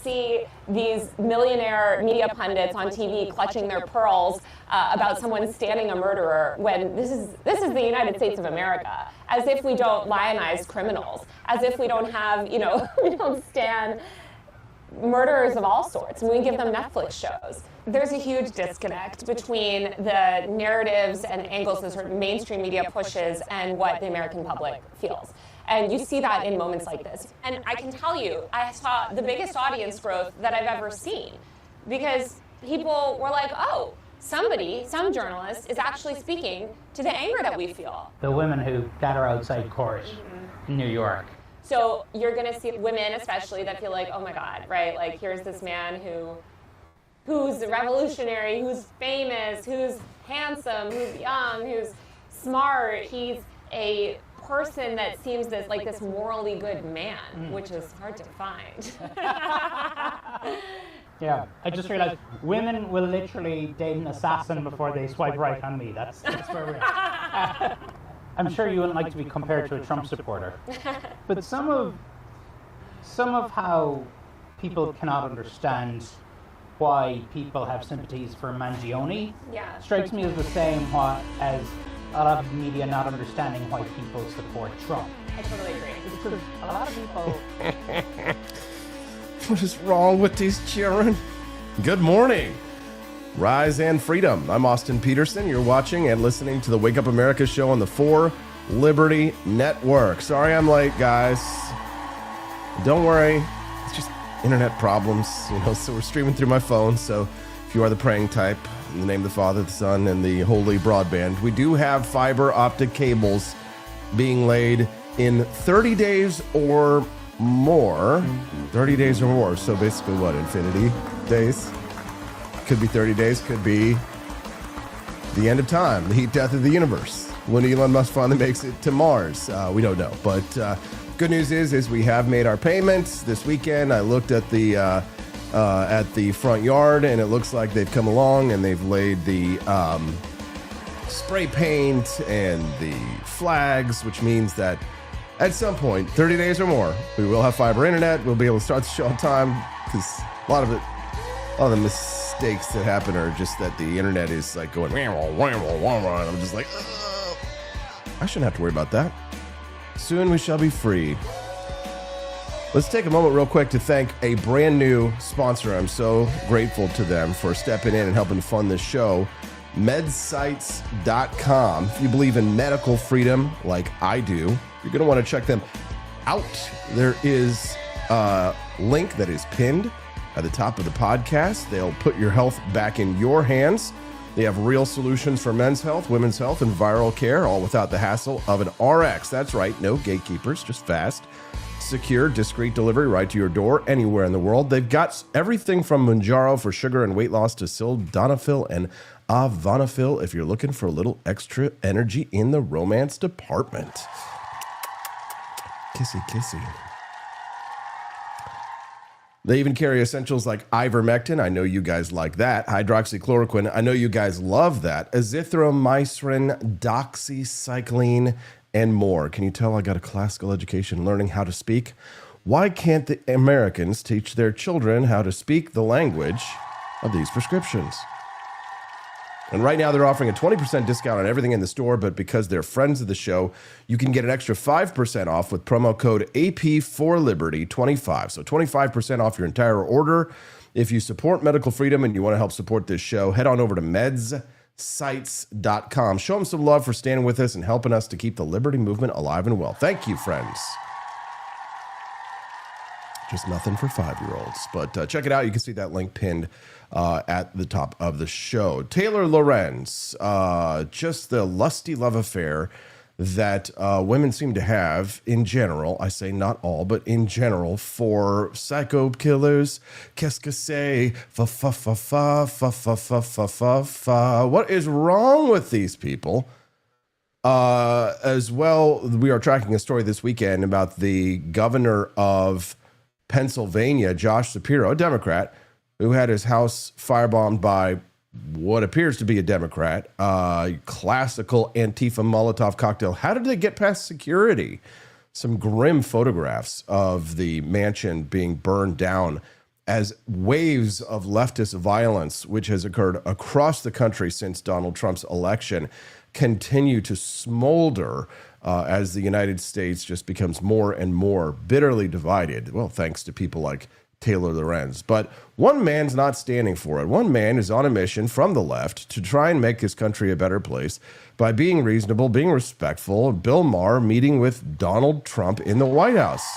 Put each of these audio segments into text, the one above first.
see these millionaire media pundits on TV clutching their pearls about someone standing a murderer when this is the United States of America, as if we don't lionize criminals, as if we don't have, we don't stand murderers of all sorts, and we give them Netflix shows. There's a huge disconnect between the narratives and angles that sort of mainstream media pushes and what the American public feels. And you see that in moments like this. And I can tell you, I saw the biggest audience growth that I've ever seen, because people were like, oh, some journalist is actually speaking to the anger that we feel. The women who gather outside court in New York. So you're going to see women especially that feel like, oh my God, right? Like, here's this man who's revolutionary, who's famous, who's handsome, who's young, who's smart. He's a person that seems like this morally good man, which is hard to find. Yeah, I just realized women will literally date an assassin before they swipe right on me. That's where we're at. I'm sure you wouldn't like to be compared to a Trump supporter, but some of how people cannot understand why people have sympathies for Mangione strikes me as the same as a lot of the media not understanding why people support Trump. I totally agree. Because a lot of people... What is wrong with these children? Good morning. Rise and freedom. I'm Austin Peterson. You're watching and listening to the Wake Up America show on the 4 Liberty Network. Sorry I'm late, guys. Don't worry. It's just internet problems, so we're streaming through my phone. So if you are the praying type, in the name of the Father, the Son, and the Holy Broadband, we do have fiber optic cables being laid in 30 days or more. 30 days or more. So basically what, infinity days? Could be 30 days, could be the end of time, the heat death of the universe, when Elon Musk finally makes it to Mars. We don't know. But good news is we have made our payments this weekend. I looked at the front yard, and it looks like they've come along and they've laid the spray paint and the flags, which means that at some point, 30 days or more, we will have fiber internet. We'll be able to start the show on time, because a lot of the mistakes that happen are just that the internet is like going and I'm just like, I shouldn't have to worry about that. Soon we shall be free. Let's take a moment real quick to thank a brand new sponsor. I'm so grateful to them for stepping in and helping fund this show. Medsites.com. If you believe in medical freedom like I do, you're going to want to check them out. There is a link that is pinned at the top of the podcast. They'll put your health back in your hands. They have real solutions for men's health, women's health, and viral care, all without the hassle of an RX. That's right, no gatekeepers, just fast, secure, discreet delivery right to your door anywhere in the world. They've got everything from Mounjaro for sugar and weight loss to Sildenafil and Avanafil if you're looking for a little extra energy in the romance department. Kissy, kissy. They even carry essentials like Ivermectin. I know you guys like that. Hydroxychloroquine. I know you guys love that. Azithromycin, Doxycycline, and more. Can you tell I got a classical education learning how to speak? Why can't the Americans teach their children how to speak the language of these prescriptions? And right now they're offering a 20% discount on everything in the store, but because they're friends of the show, you can get an extra 5% off with promo code AP4Liberty25. So 25% off your entire order. If you support medical freedom and you want to help support this show, head on over to medsites.com. Show them some love for standing with us and helping us to keep the liberty movement alive and well. Thank you, friends. Just nothing for 5-year-olds. But check it out. You can see that link pinned at the top of the show. Taylor Lorenz, just the lusty love affair that women seem to have in general. I say not all, but in general, for psycho killers. Qu'est-ce que c'est? Fa fa fa fa fa fa fa fa fa fa. What is wrong with these people? As well, we are tracking a story this weekend about the governor of Pennsylvania, Josh Shapiro, a Democrat, who had his house firebombed by what appears to be a Democrat. Classical Antifa Molotov cocktail. How did they get past security? Some grim photographs of the mansion being burned down as waves of leftist violence, which has occurred across the country since Donald Trump's election, continue to smolder as the United States just becomes more and more bitterly divided. Well, thanks to people like Taylor Lorenz. But one man's not standing for it. One man is on a mission from the left to try and make his country a better place by being reasonable, being respectful. Bill Maher meeting with Donald Trump in the White House.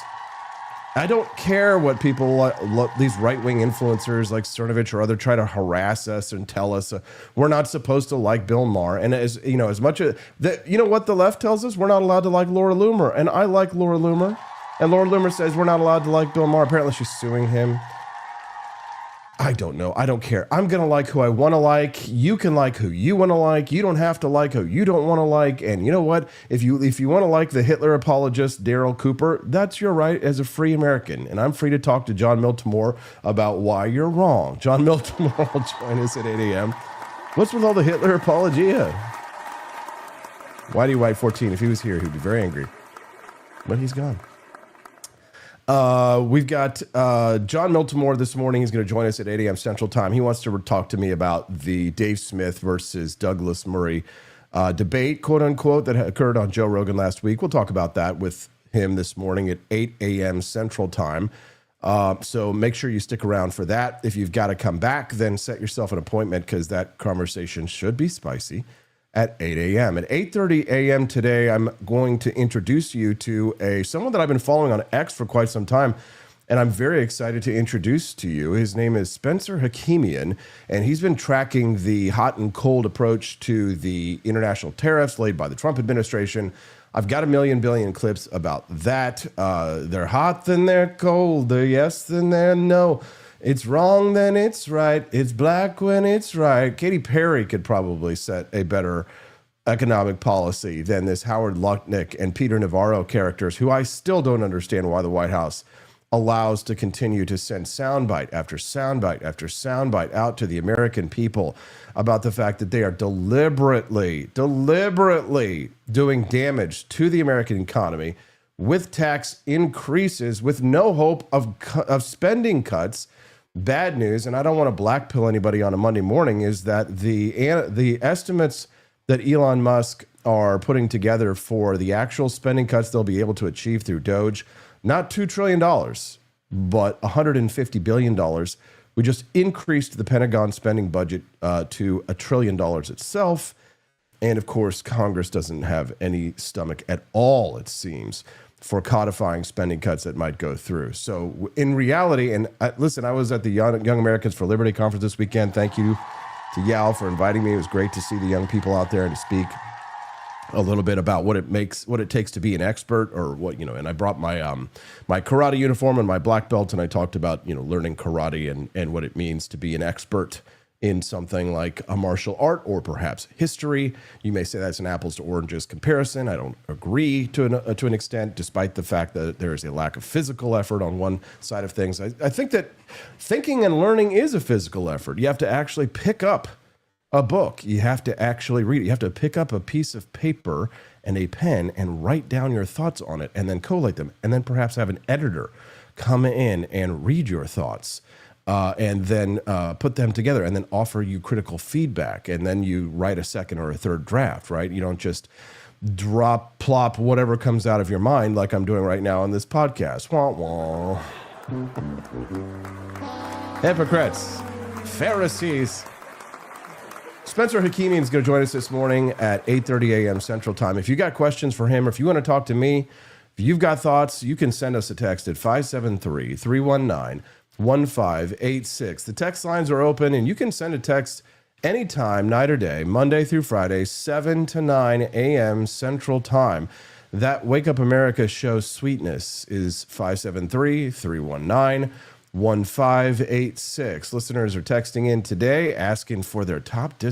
I don't care what people, these right-wing influencers like Cernovich or other, try to harass us and tell us we're not supposed to like Bill Maher. And as you know, as much as what the left tells us, we're not allowed to like Laura Loomer, and I like Laura Loomer, and Laura Loomer says we're not allowed to like Bill Maher. Apparently, she's suing him. I don't know. I don't care. I'm going to like who I want to like. You can like who you want to like. You don't have to like who you don't want to like. And you know what? If you want to like the Hitler apologist, Daryl Cooper, that's your right as a free American. And I'm free to talk to John Miltimore about why you're wrong. John Miltimore will join us at 8 a.m. What's with all the Hitler apologia? Whitey White 14, if he was here, he'd be very angry. But he's gone. We've got John Miltimore this morning. He's going to join us at 8 a.m. Central Time. He wants to talk to me about the Dave Smith versus Douglas Murray debate, quote unquote, that occurred on Joe Rogan last week. We'll talk about that with him this morning at 8 a.m. Central Time. So make sure you stick around for that. If you've got to come back, then set yourself an appointment because that conversation should be spicy. At 8 a.m. At 8:30 a.m. today, I'm going to introduce you to someone that I've been following on X for quite some time, and I'm very excited to introduce to you. His name is Spencer Hakimian, and he's been tracking the hot and cold approach to the international tariffs laid by the Trump administration. I've got a million billion clips about that. They're hot, then they're cold. They're yes, then they're no. It's wrong, then it's right. It's black when it's right. Katy Perry could probably set a better economic policy than this Howard Lutnick and Peter Navarro characters, who I still don't understand why the White House allows to continue to send soundbite after soundbite after soundbite out to the American people about the fact that they are deliberately doing damage to the American economy with tax increases, with no hope of spending cuts. Bad news, and I don't want to blackpill anybody on a Monday morning, is that the estimates that Elon Musk are putting together for the actual spending cuts they'll be able to achieve through Doge, not $2 trillion, but $150 billion. We just increased the Pentagon spending budget to $1 trillion itself. And of course, Congress doesn't have any stomach at all, it seems, for codifying spending cuts that might go through. So in reality, and listen, I was at the Young Americans for Liberty conference this weekend. Thank you to Yal for inviting me. It was great to see the young people out there and to speak a little bit about what it takes to be an expert, or what, and I brought my my karate uniform and my black belt, and I talked about, learning karate and what it means to be an expert in something like a martial art or perhaps history. You may say that's an apples to oranges comparison. I don't agree to an extent, despite the fact that there is a lack of physical effort on one side of things. I think that thinking and learning is a physical effort. You have to actually pick up a book. You have to actually read it. You have to pick up a piece of paper and a pen and write down your thoughts on it and then collate them, and then perhaps have an editor come in and read your thoughts. And then put them together and then offer you critical feedback. And then you write a second or a third draft, right? You don't just plop whatever comes out of your mind like I'm doing right now on this podcast. Wah, wah. Hypocrites. Pharisees. Spencer Hakimian is going to join us this morning at 8:30 a.m. Central Time. If you got questions for him, or if you want to talk to me, if you've got thoughts, you can send us a text at 573-319-1586. The text lines are open, and you can send a text anytime, night or day, Monday through Friday, 7 to 9 a.m. Central Time. That Wake Up America show sweetness is 573-319-1586. Listeners are texting in today asking for their top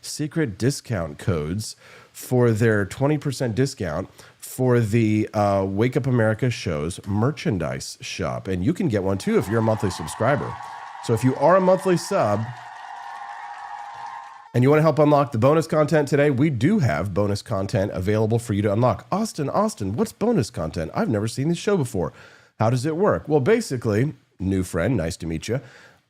secret discount codes for their 20% discount for the Wake Up America show's merchandise shop. And you can get one too if you're a monthly subscriber. So if you are a monthly sub and you want to help unlock the bonus content today, we do have bonus content available for you to unlock. Austin, what's bonus content? I've never seen this show before. How does it work? Well, basically, new friend. Nice to meet you.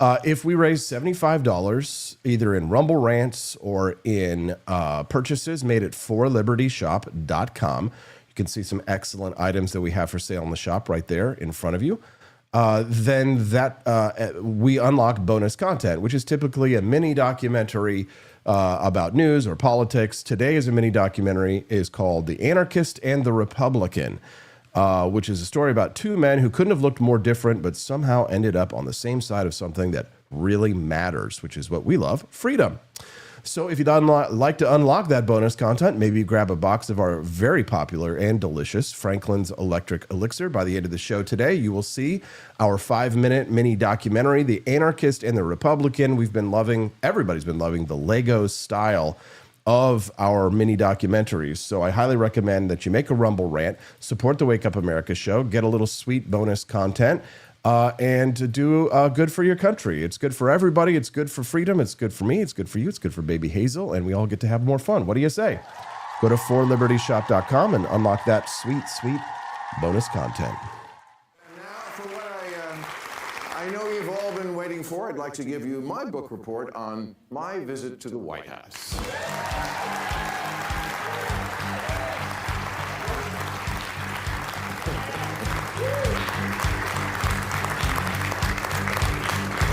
If we raise $75 either in Rumble Rants or in purchases made at forlibertyshop.com, you can see some excellent items that we have for sale in the shop right there in front of you. Then we unlock bonus content, which is typically a mini documentary about news or politics. Today is a mini documentary is called The Anarchist and the Republican, which is a story about two men who couldn't have looked more different, but somehow ended up on the same side of something that really matters, which is what we love, freedom. So if you'd like to unlock that bonus content, maybe grab a box of our very popular and delicious Franklin's Electric Elixir. By the end of the show today, you will see our 5-minute mini documentary, The Anarchist and the Republican. Everybody's been loving the Lego style of our mini documentaries. So I highly recommend that you make a Rumble Rant, support the Wake Up America show, get a little sweet bonus content, and do good for your country. It's good for everybody. It's good for freedom. It's good for me. It's good for you. It's good for baby Hazel. And we all get to have more fun. What do you say? Go to forlibertyshop.com and unlock that sweet, sweet bonus content. And now for what I know you've all been waiting for, I'd like to give you my book report on my visit to the White House.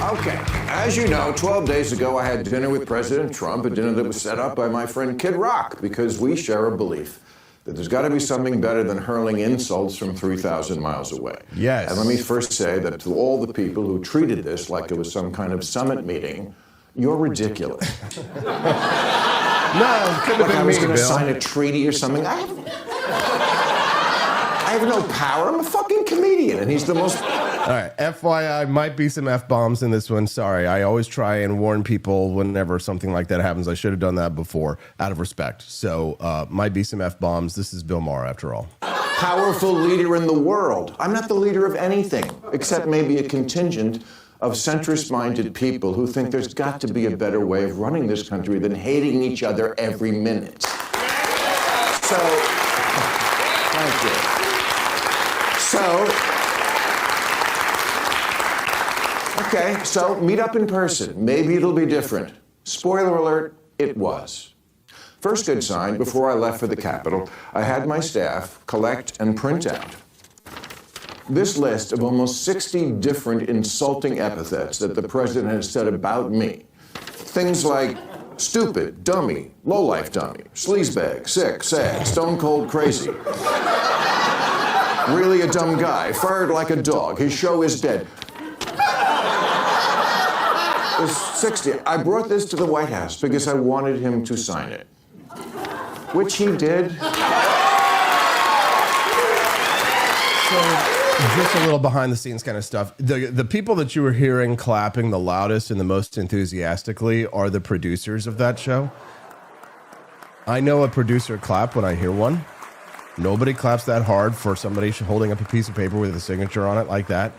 Okay, as you know, 12 days ago I had dinner with President Trump, a dinner that was set up by my friend Kid Rock, because we share a belief that there's got to be something better than hurling insults from 3,000 miles away. Yes. And let me first say that to all the people who treated this like it was some kind of summit meeting, you're ridiculous. No, couldn't have been I was me, going to Bill. sign a treaty or something. I have no power. I'm a fucking comedian, and he's the most... All right, FYI, might be some F-bombs in this one. Sorry, I always try and warn people whenever something like that happens. I should have done that before, out of respect. So, might be some F-bombs. This is Bill Maher, after all. Powerful leader in the world. I'm not the leader of anything, except maybe a contingent of centrist-minded people who think there's got to be a better way of running this country than hating each other every minute. So, thank you. Okay, so meet up in person. Maybe it'll be different. Spoiler alert, it was. First good sign, before I left for the Capitol, I had my staff collect and print out this list of almost 60 different insulting epithets that the president has said about me. Things like stupid, dummy, lowlife dummy, sleazebag, sick, sad, stone cold crazy. Really a dumb guy, fired like a dog, his show is dead. There's 60. I brought this to the White House because I wanted him to sign it, which he did. So, just a little behind the scenes kind of stuff. The people that you were hearing clapping the loudest and the most enthusiastically are the producers of that show. I know a producer clap when I hear one. Nobody claps that hard for somebody holding up a piece of paper with a signature on it like that.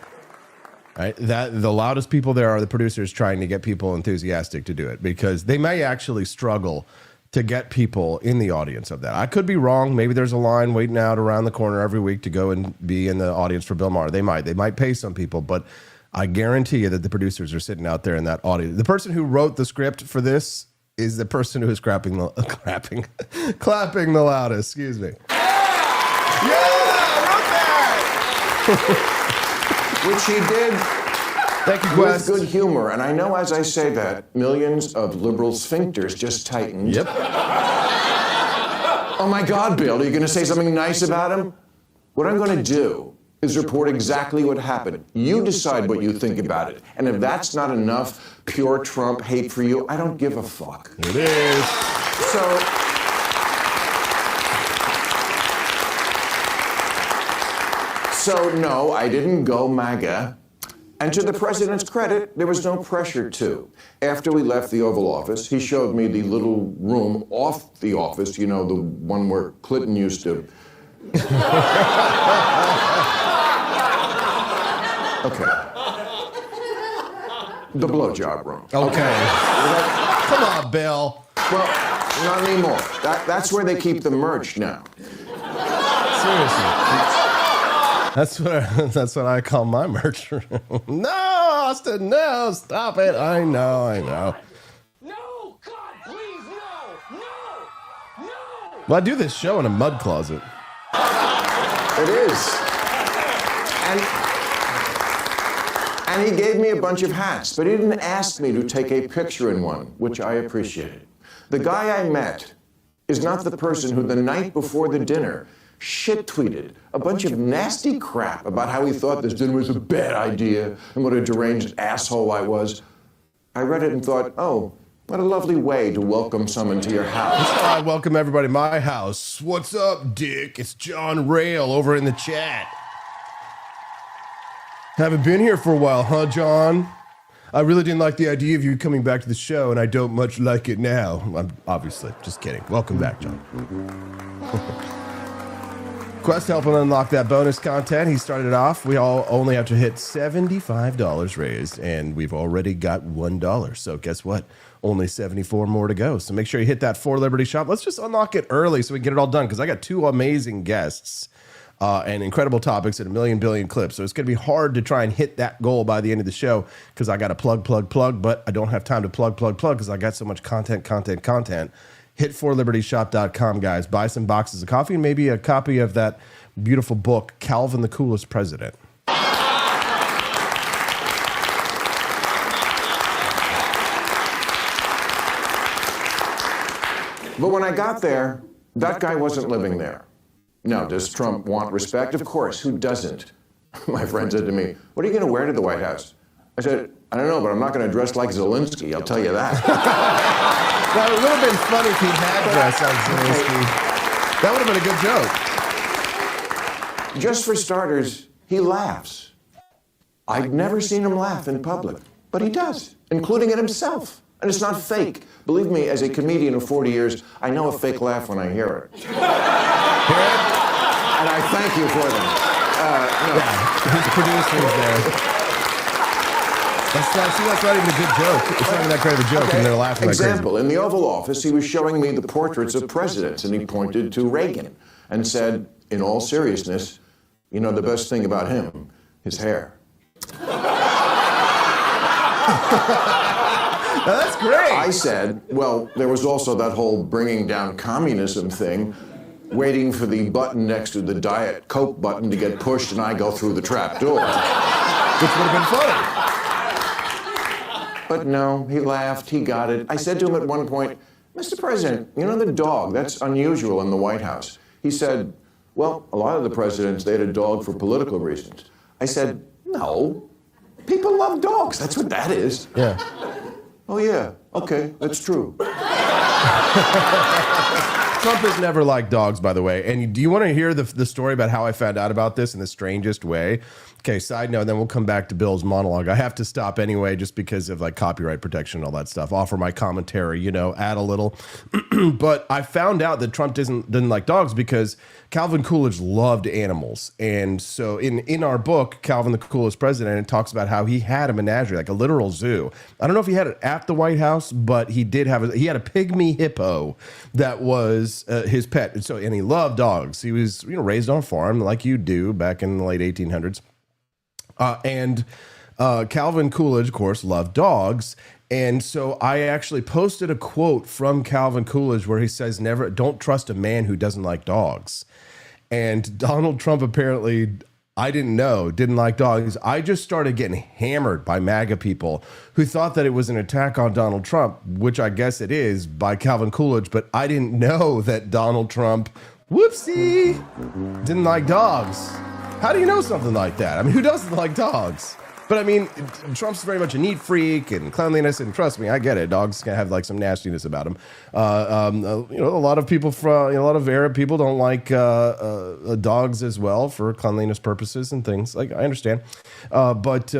Right? The loudest people there are the producers trying to get people enthusiastic to do it, because they may actually struggle to get people in the audience of that. I could be wrong. Maybe there's a line waiting out around the corner every week to go and be in the audience for Bill Maher. They might pay some people, but I guarantee you that the producers are sitting out there in that audience. The person who wrote the script for this is the person who is clapping the loudest. Excuse me. Which he did. Thank you, With Quest. good humor. And I know as I say that, millions of liberal sphincters just tightened. Yep. Oh my God, Bill, are you going to say something nice about him? What I'm going to do is report exactly what happened. You decide what you think about it. And if that's not enough pure Trump hate for you, I don't give a fuck. It is. So no, I didn't go MAGA. And to the president's credit, there was no pressure to. After we left the Oval Office, he showed me the little room off the office, you know, the one where Clinton used to. Okay. The blowjob room. Okay. Come on, Bill. Well, not anymore. That's where they keep the merch now. Seriously. That's what I call my merch room. No, Austin, no, stop it. I know. No, God, please, no. Well, I do this show in a mud closet. It is. And he gave me a bunch of hats, but he didn't ask me to take a picture in one, which I appreciated. The guy I met is not the person who the night before the dinner shit-tweeted a bunch of nasty crap about how he thought this dinner was a bad idea and what a deranged asshole I was. I read it and thought, oh, what a lovely way to welcome someone to your house. I welcome everybody to my house. What's up, Dick? It's John Rail over in the chat. Haven't been here for a while, huh, John? I really didn't like the idea of you coming back to the show, and I don't much like it now. I'm obviously just kidding. Welcome back, John. Quest helping unlock that bonus content. He started it off. We all only have to hit $75 raised, and we've already got $1. So guess what? Only 74 more to go. So make sure you hit that For Liberty shop. Let's just unlock it early so we can get it all done, because I got 2 amazing guests and incredible topics and a million billion clips. So it's going to be hard to try and hit that goal by the end of the show, because I got to plug, but I don't have time to plug, because I got so much content. Hit forlibertyshop.com, guys. Buy some boxes of coffee and maybe a copy of that beautiful book, Calvin the Coolest President. But when I got there, that guy wasn't living there. Now, does Trump want respect? Of course. Who doesn't? My friend said to me, what are you going to wear to the White House? I said, I don't know, but I'm not going to dress like Zelensky, I'll tell you that. Now, it would have been funny if he had dressed like Zelensky. That would have been a good joke. Just for starters, he laughs. I've never seen him laugh in public, but he does, including at himself. And it's not fake. Believe me, as a comedian of 40 years, I know a fake laugh when I hear it. And I thank you for them. Yeah, his producer's there. That's not even a good joke. It's not even that great of a joke, and they're laughing like crazy. Example, in the Oval Office, he was showing me the portraits of presidents, and he pointed to Reagan and said, in all seriousness, you know the best thing about him? His hair. Now, that's great. I said, well, there was also that whole bringing down communism thing, waiting for the button next to the Diet Coke button to get pushed and I go through the trap door. Which would have been funny. But no, he laughed, he got it. I said to him at one point, Mr. President, you know the dog, that's unusual in the White House. He said, well, a lot of the presidents, they had a dog for political reasons. I said, no, people love dogs, that's what that is. Yeah. Oh yeah, okay, that's true. Trump has never liked dogs, by the way. And do you want to hear the story about how I found out about this in the strangest way? Okay, side note, then we'll come back to Bill's monologue. I have to stop anyway just because of like copyright protection and all that stuff. Offer my commentary, add a little. But I found out that Trump didn't like dogs because Calvin Coolidge loved animals. And so in our book, Calvin the Coolest President, it talks about how he had a menagerie, like a literal zoo. I don't know if he had it at the White House, but he did have he had a pygmy hippo that was his pet. And he loved dogs. He was raised on a farm like you do back in the late 1800s. And Calvin Coolidge, of course, loved dogs. And so I actually posted a quote from Calvin Coolidge where he says, don't trust a man who doesn't like dogs. And Donald Trump apparently, I didn't know, didn't like dogs. I just started getting hammered by MAGA people who thought that it was an attack on Donald Trump, which I guess it is, by Calvin Coolidge. But I didn't know that Donald Trump, whoopsie, didn't like dogs. How do you know something like that? I mean, who doesn't like dogs? But I mean, Trump's very much a neat freak and cleanliness, and trust me, I get it. Dogs can have like some nastiness about them. A lot of people a lot of Arab people don't like dogs as well for cleanliness purposes and things. Like, I understand. That's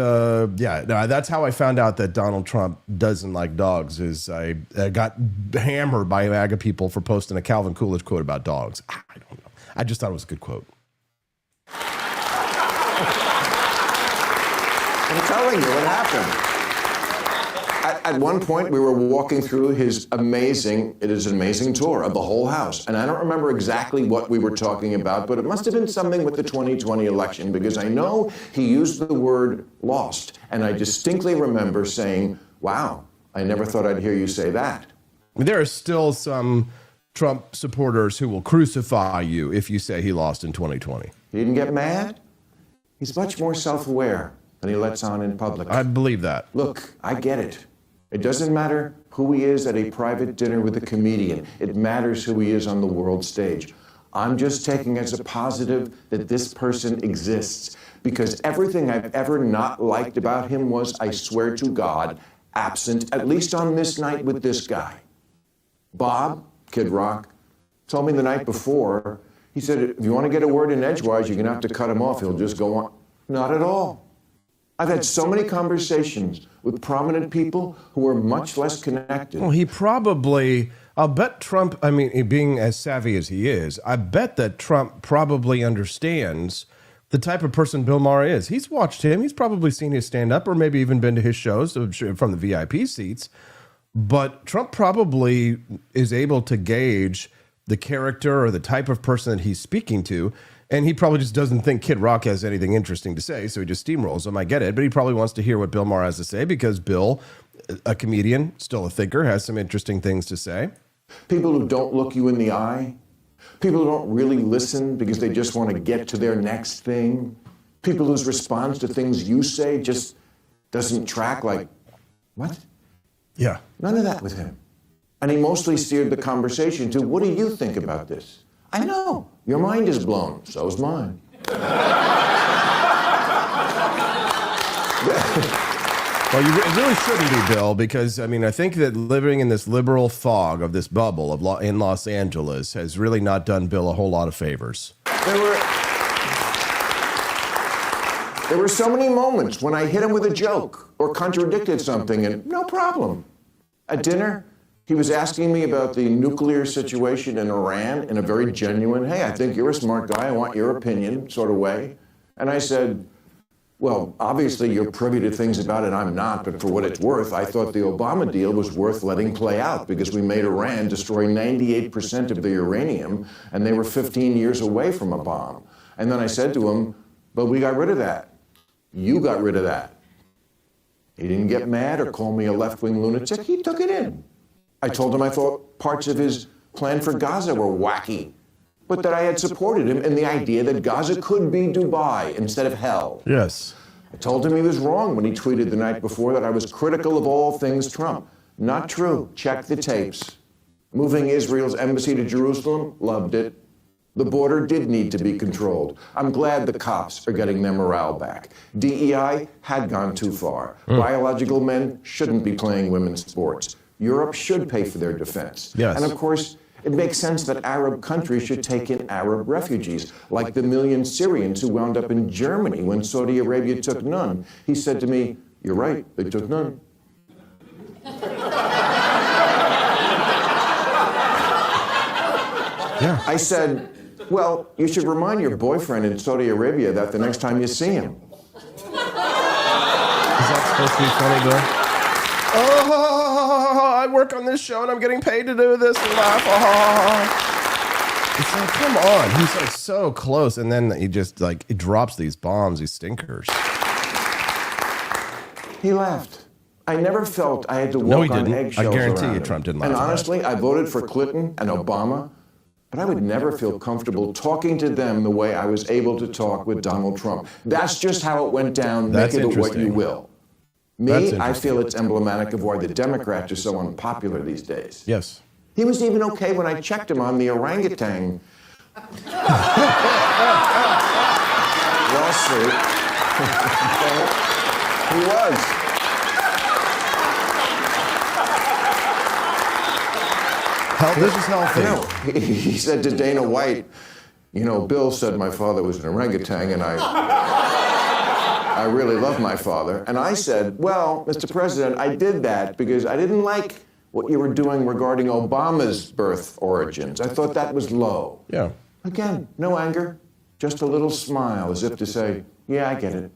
how I found out that Donald Trump doesn't like dogs. Is I got hammered by MAGA people for posting a Calvin Coolidge quote about dogs. I don't know. I just thought it was a good quote. I'm telling you, it happened. At one point, we were walking through his amazing tour of the whole house. And I don't remember exactly what we were talking about, but it must have been something with the 2020 election, because I know he used the word lost. And I distinctly remember saying, wow, I never thought I'd hear you say that. There are still some Trump supporters who will crucify you if you say he lost in 2020. He didn't get mad. He's much more self-aware than he lets on in public. I believe that. Look, I get it. It doesn't matter who he is at a private dinner with a comedian. It matters who he is on the world stage. I'm just taking as a positive that this person exists, because everything I've ever not liked about him was, I swear to God, absent, at least on this night with this guy. Bob, Kid Rock, told me the night before, he said, if you want to get a word in edgewise, you're going to have to cut him off. He'll just go on. Not at all. I've had so many conversations with prominent people who are much less connected. Well, he probably, I'll bet Trump, I mean, being as savvy as he is, I bet that Trump probably understands the type of person Bill Maher is. He's watched him. He's probably seen his stand-up, or maybe even been to his shows from the VIP seats. But Trump probably is able to gauge the character or the type of person that he's speaking to. And he probably just doesn't think Kid Rock has anything interesting to say, so he just steamrolls him. I get it, but he probably wants to hear what Bill Maher has to say, because Bill, a comedian, still a thinker, has some interesting things to say. People who don't look you in the eye. People who don't really listen because they just want to get to their next thing. People whose response to things you say just doesn't track, like, what? Yeah. None of that with him. And he mostly steered the conversation to, what do you think about this? I know, your mind is blown, so's mine. Well, it really shouldn't be, Bill, because, I mean, I think that living in this liberal fog of this bubble in Los Angeles has really not done Bill a whole lot of favors. There were so many moments when I hit him with a joke or contradicted something, and no problem. At dinner, he was asking me about the nuclear situation in Iran in a very genuine, hey, I think you're a smart guy, I want your opinion sort of way. And I said, well, obviously you're privy to things about it I'm not, but for what it's worth, I thought the Obama deal was worth letting play out, because we made Iran destroy 98% of the uranium, and they were 15 years away from a bomb. And then I said to him, but we got rid of that. You got rid of that. He didn't get mad or call me a left-wing lunatic. He took it in. I told him I thought parts of his plan for Gaza were wacky, but that I had supported him in the idea that Gaza could be Dubai instead of hell. Yes. I told him he was wrong when he tweeted the night before that I was critical of all things Trump. Not true. Check the tapes. Moving Israel's embassy to Jerusalem, loved it. The border did need to be controlled. I'm glad the cops are getting their morale back. DEI had gone too far. Biological men shouldn't be playing women's sports. Europe should pay for their defense. Yes. And of course, it makes sense that Arab countries should take in Arab refugees, like the million Syrians who wound up in Germany when Saudi Arabia took none. He said to me, you're right, they took none. Yeah. I said, well, you should remind your boyfriend in Saudi Arabia that the next time you see him. Is that supposed to be funny, Bill? Oh, I work on this show and I'm getting paid to do this and laugh. Oh. It's like, come on. He's like so close, and then he just like he drops these bombs, these stinkers. He laughed. I never felt I had to walk on eggshells. I guarantee around you him. Trump didn't laugh. And honestly, I voted for Clinton and Obama, but I would never feel comfortable talking to them the way I was able to talk with Donald Trump. That's just how it went down. Make it what you will. Me, I feel it's emblematic of why the Democrats are so unpopular these days. Yes. He was even okay when I checked him on the orangutan lawsuit. He was. This is healthy. You know, he said to Dana White, you know, Bill said my father was an orangutan, and I really love my father. And I said, well, Mr. President, I did that because I didn't like what you were doing regarding Obama's birth origins. I thought that was low. Yeah. Again, no anger, just a little smile as if to say, yeah, I get it.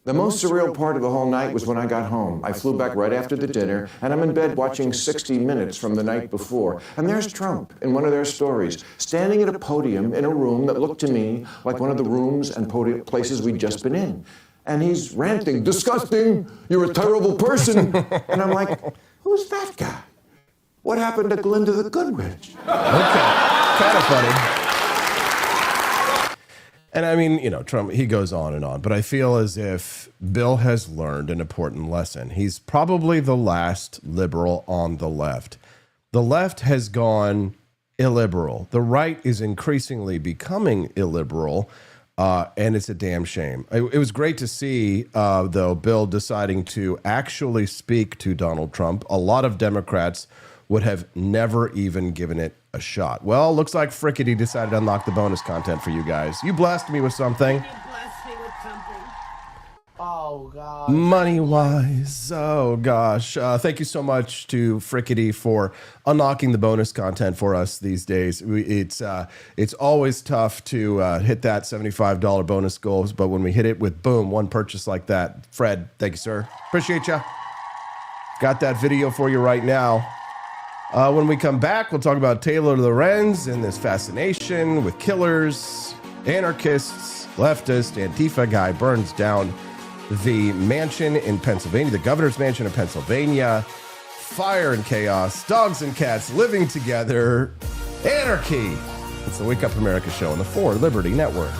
The most surreal part of the whole night was when I got home. I flew back right after the dinner, and I'm in bed watching 60 Minutes from the night before. And there's Trump in one of their stories, standing at a podium in a room that looked to me like one of the rooms and places we'd just been in. And he's ranting, "Disgusting, you're a terrible person." And I'm like, who's that guy? What happened to Glinda the Good Witch? Okay, kind of funny. And I mean, Trump, he goes on and on, but I feel as if Bill has learned an important lesson. He's probably the last liberal on the left. The left has gone illiberal. The right is increasingly becoming illiberal, and it's a damn shame. It was great to see, though, Bill deciding to actually speak to Donald Trump. A lot of Democrats would have never even given it a shot. Well, looks like Frickety decided to unlock the bonus content for you guys. You blessed me with something. Oh, God. Money-wise. Oh, gosh. Thank you so much to Frickety for unlocking the bonus content for us these days. It's always tough to hit that $75 bonus goals, but when we hit it with, boom, one purchase like that. Fred, thank you, sir. Appreciate you. Got that video for you right now. When we come back, we'll talk about Taylor Lorenz and this fascination with killers, anarchists, leftists. Antifa guy burns down the mansion in Pennsylvania, the governor's mansion in Pennsylvania. Fire and chaos, dogs and cats living together, anarchy. It's the Wake Up America show on the 4 Liberty Network.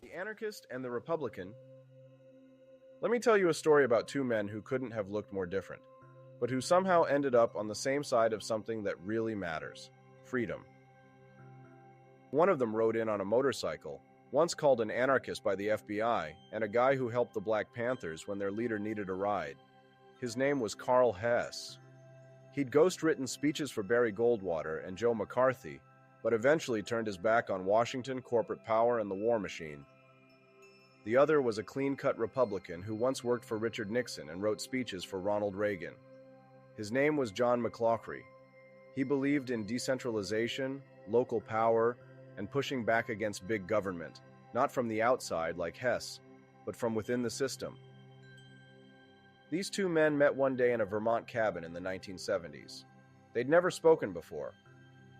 The anarchist and the Republican. Let me tell you a story about two men who couldn't have looked more different, but who somehow ended up on the same side of something that really matters: freedom. One of them rode in on a motorcycle, once called an anarchist by the FBI, and a guy who helped the Black Panthers when their leader needed a ride. His name was Carl Hess. He'd ghost-written speeches for Barry Goldwater and Joe McCarthy, but eventually turned his back on Washington, corporate power, and the war machine. The other was a clean-cut Republican who once worked for Richard Nixon and wrote speeches for Ronald Reagan. His name was John McCloughy. He believed in decentralization, local power, and pushing back against big government, not from the outside like Hess, but from within the system. These two men met one day in a Vermont cabin in the 1970s. They'd never spoken before,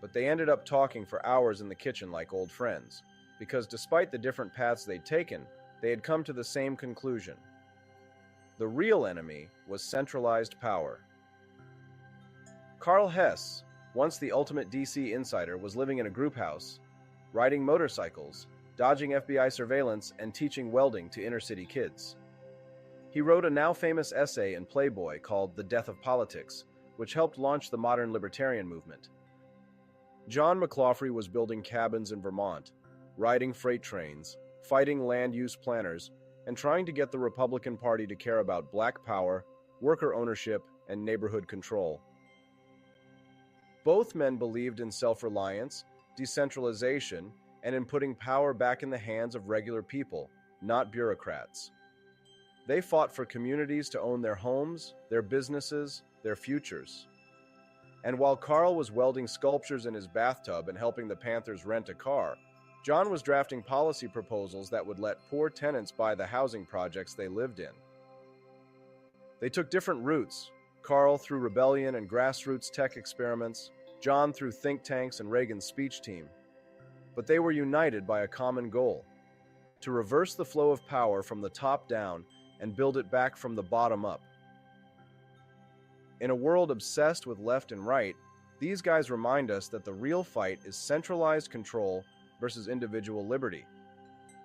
but they ended up talking for hours in the kitchen like old friends, because despite the different paths they'd taken, they had come to the same conclusion. The real enemy was centralized power. Carl Hess, once the ultimate DC insider, was living in a group house, riding motorcycles, dodging FBI surveillance, and teaching welding to inner-city kids. He wrote a now-famous essay in Playboy called The Death of Politics, which helped launch the modern libertarian movement. John McCloughy was building cabins in Vermont, riding freight trains, fighting land use planners, and trying to get the Republican Party to care about black power, worker ownership, and neighborhood control. Both men believed in self-reliance, decentralization, and in putting power back in the hands of regular people, not bureaucrats. They fought for communities to own their homes, their businesses, their futures. And while Carl was welding sculptures in his bathtub and helping the Panthers rent a car, John was drafting policy proposals that would let poor tenants buy the housing projects they lived in. They took different routes, Carl through rebellion and grassroots tech experiments, John through think tanks and Reagan's speech team. But they were united by a common goal: to reverse the flow of power from the top down and build it back from the bottom up. In a world obsessed with left and right, these guys remind us that the real fight is centralized control versus individual liberty.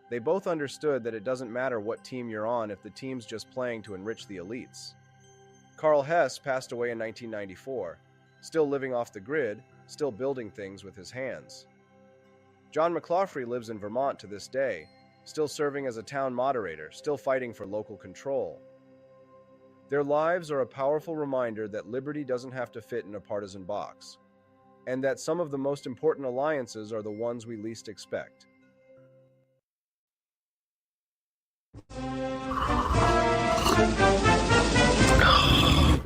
They both understood that it doesn't matter what team you're on if the team's just playing to enrich the elites. Carl Hess passed away in 1994, still living off the grid, still building things with his hands. John McCloughy lives in Vermont to this day, still serving as a town moderator, still fighting for local control. Their lives are a powerful reminder that liberty doesn't have to fit in a partisan box, and that some of the most important alliances are the ones we least expect.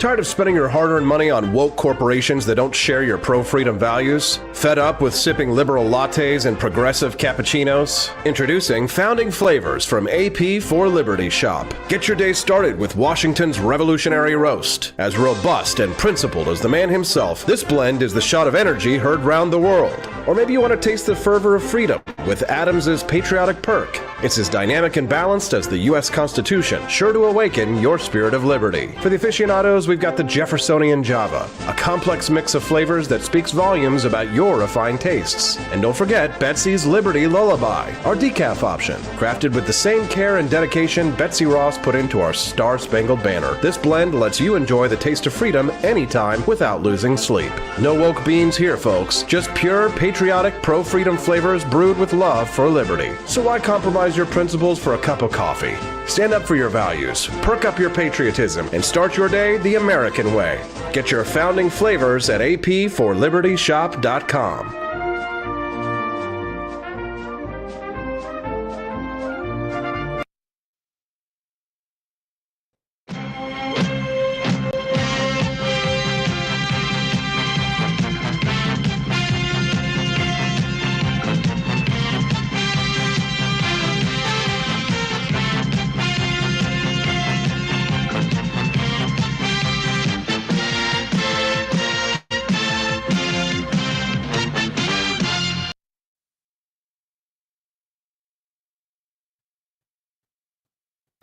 Tired of spending your hard-earned money on woke corporations that don't share your pro-freedom values? Fed up with sipping liberal lattes and progressive cappuccinos? Introducing Founding Flavors from AP for Liberty Shop. Get your day started with Washington's Revolutionary Roast. As robust and principled as the man himself, this blend is the shot of energy heard round the world. Or maybe you want to taste the fervor of freedom with Adams's Patriotic Perk. It's as dynamic and balanced as the U.S. Constitution, sure to awaken your spirit of liberty. For the aficionados, we've got the Jeffersonian Java, a complex mix of flavors that speaks volumes about your refined tastes. And don't forget Betsy's Liberty Lullaby, our decaf option, crafted with the same care and dedication Betsy Ross put into our Star-Spangled Banner. This blend lets you enjoy the taste of freedom anytime without losing sleep. No woke beans here, folks. Just pure, patriotic, pro-freedom flavors brewed with love for liberty. So why compromise your principles for a cup of coffee? Stand up for your values, perk up your patriotism, and start your day the American way. Get your founding flavors at apforlibertyshop.com.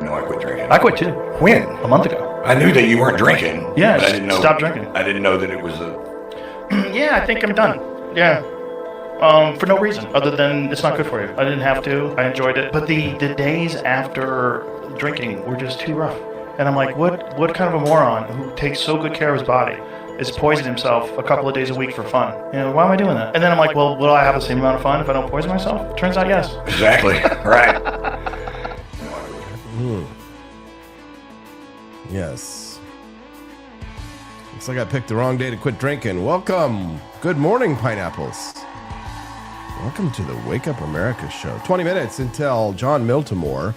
No, I quit drinking. I quit too. When? A month ago. I knew that you weren't drinking. Yeah, but I didn't know. stop drinking. I didn't know that it was a. Yeah, I think I'm done. Yeah. For no reason other than it's not good for you. I didn't have to. I enjoyed it. But the days after drinking were just too rough. And I'm like, what kind of a moron who takes so good care of his body is poisoning himself a couple of days a week for fun? You know, why am I doing that? And then I'm like, well, will I have the same amount of fun if I don't poison myself? Turns out yes. Exactly. Right. Yes. Looks like I picked the wrong day to quit drinking. Welcome. Good morning, pineapples. Welcome to the Wake Up America show. 20 minutes until John Miltimore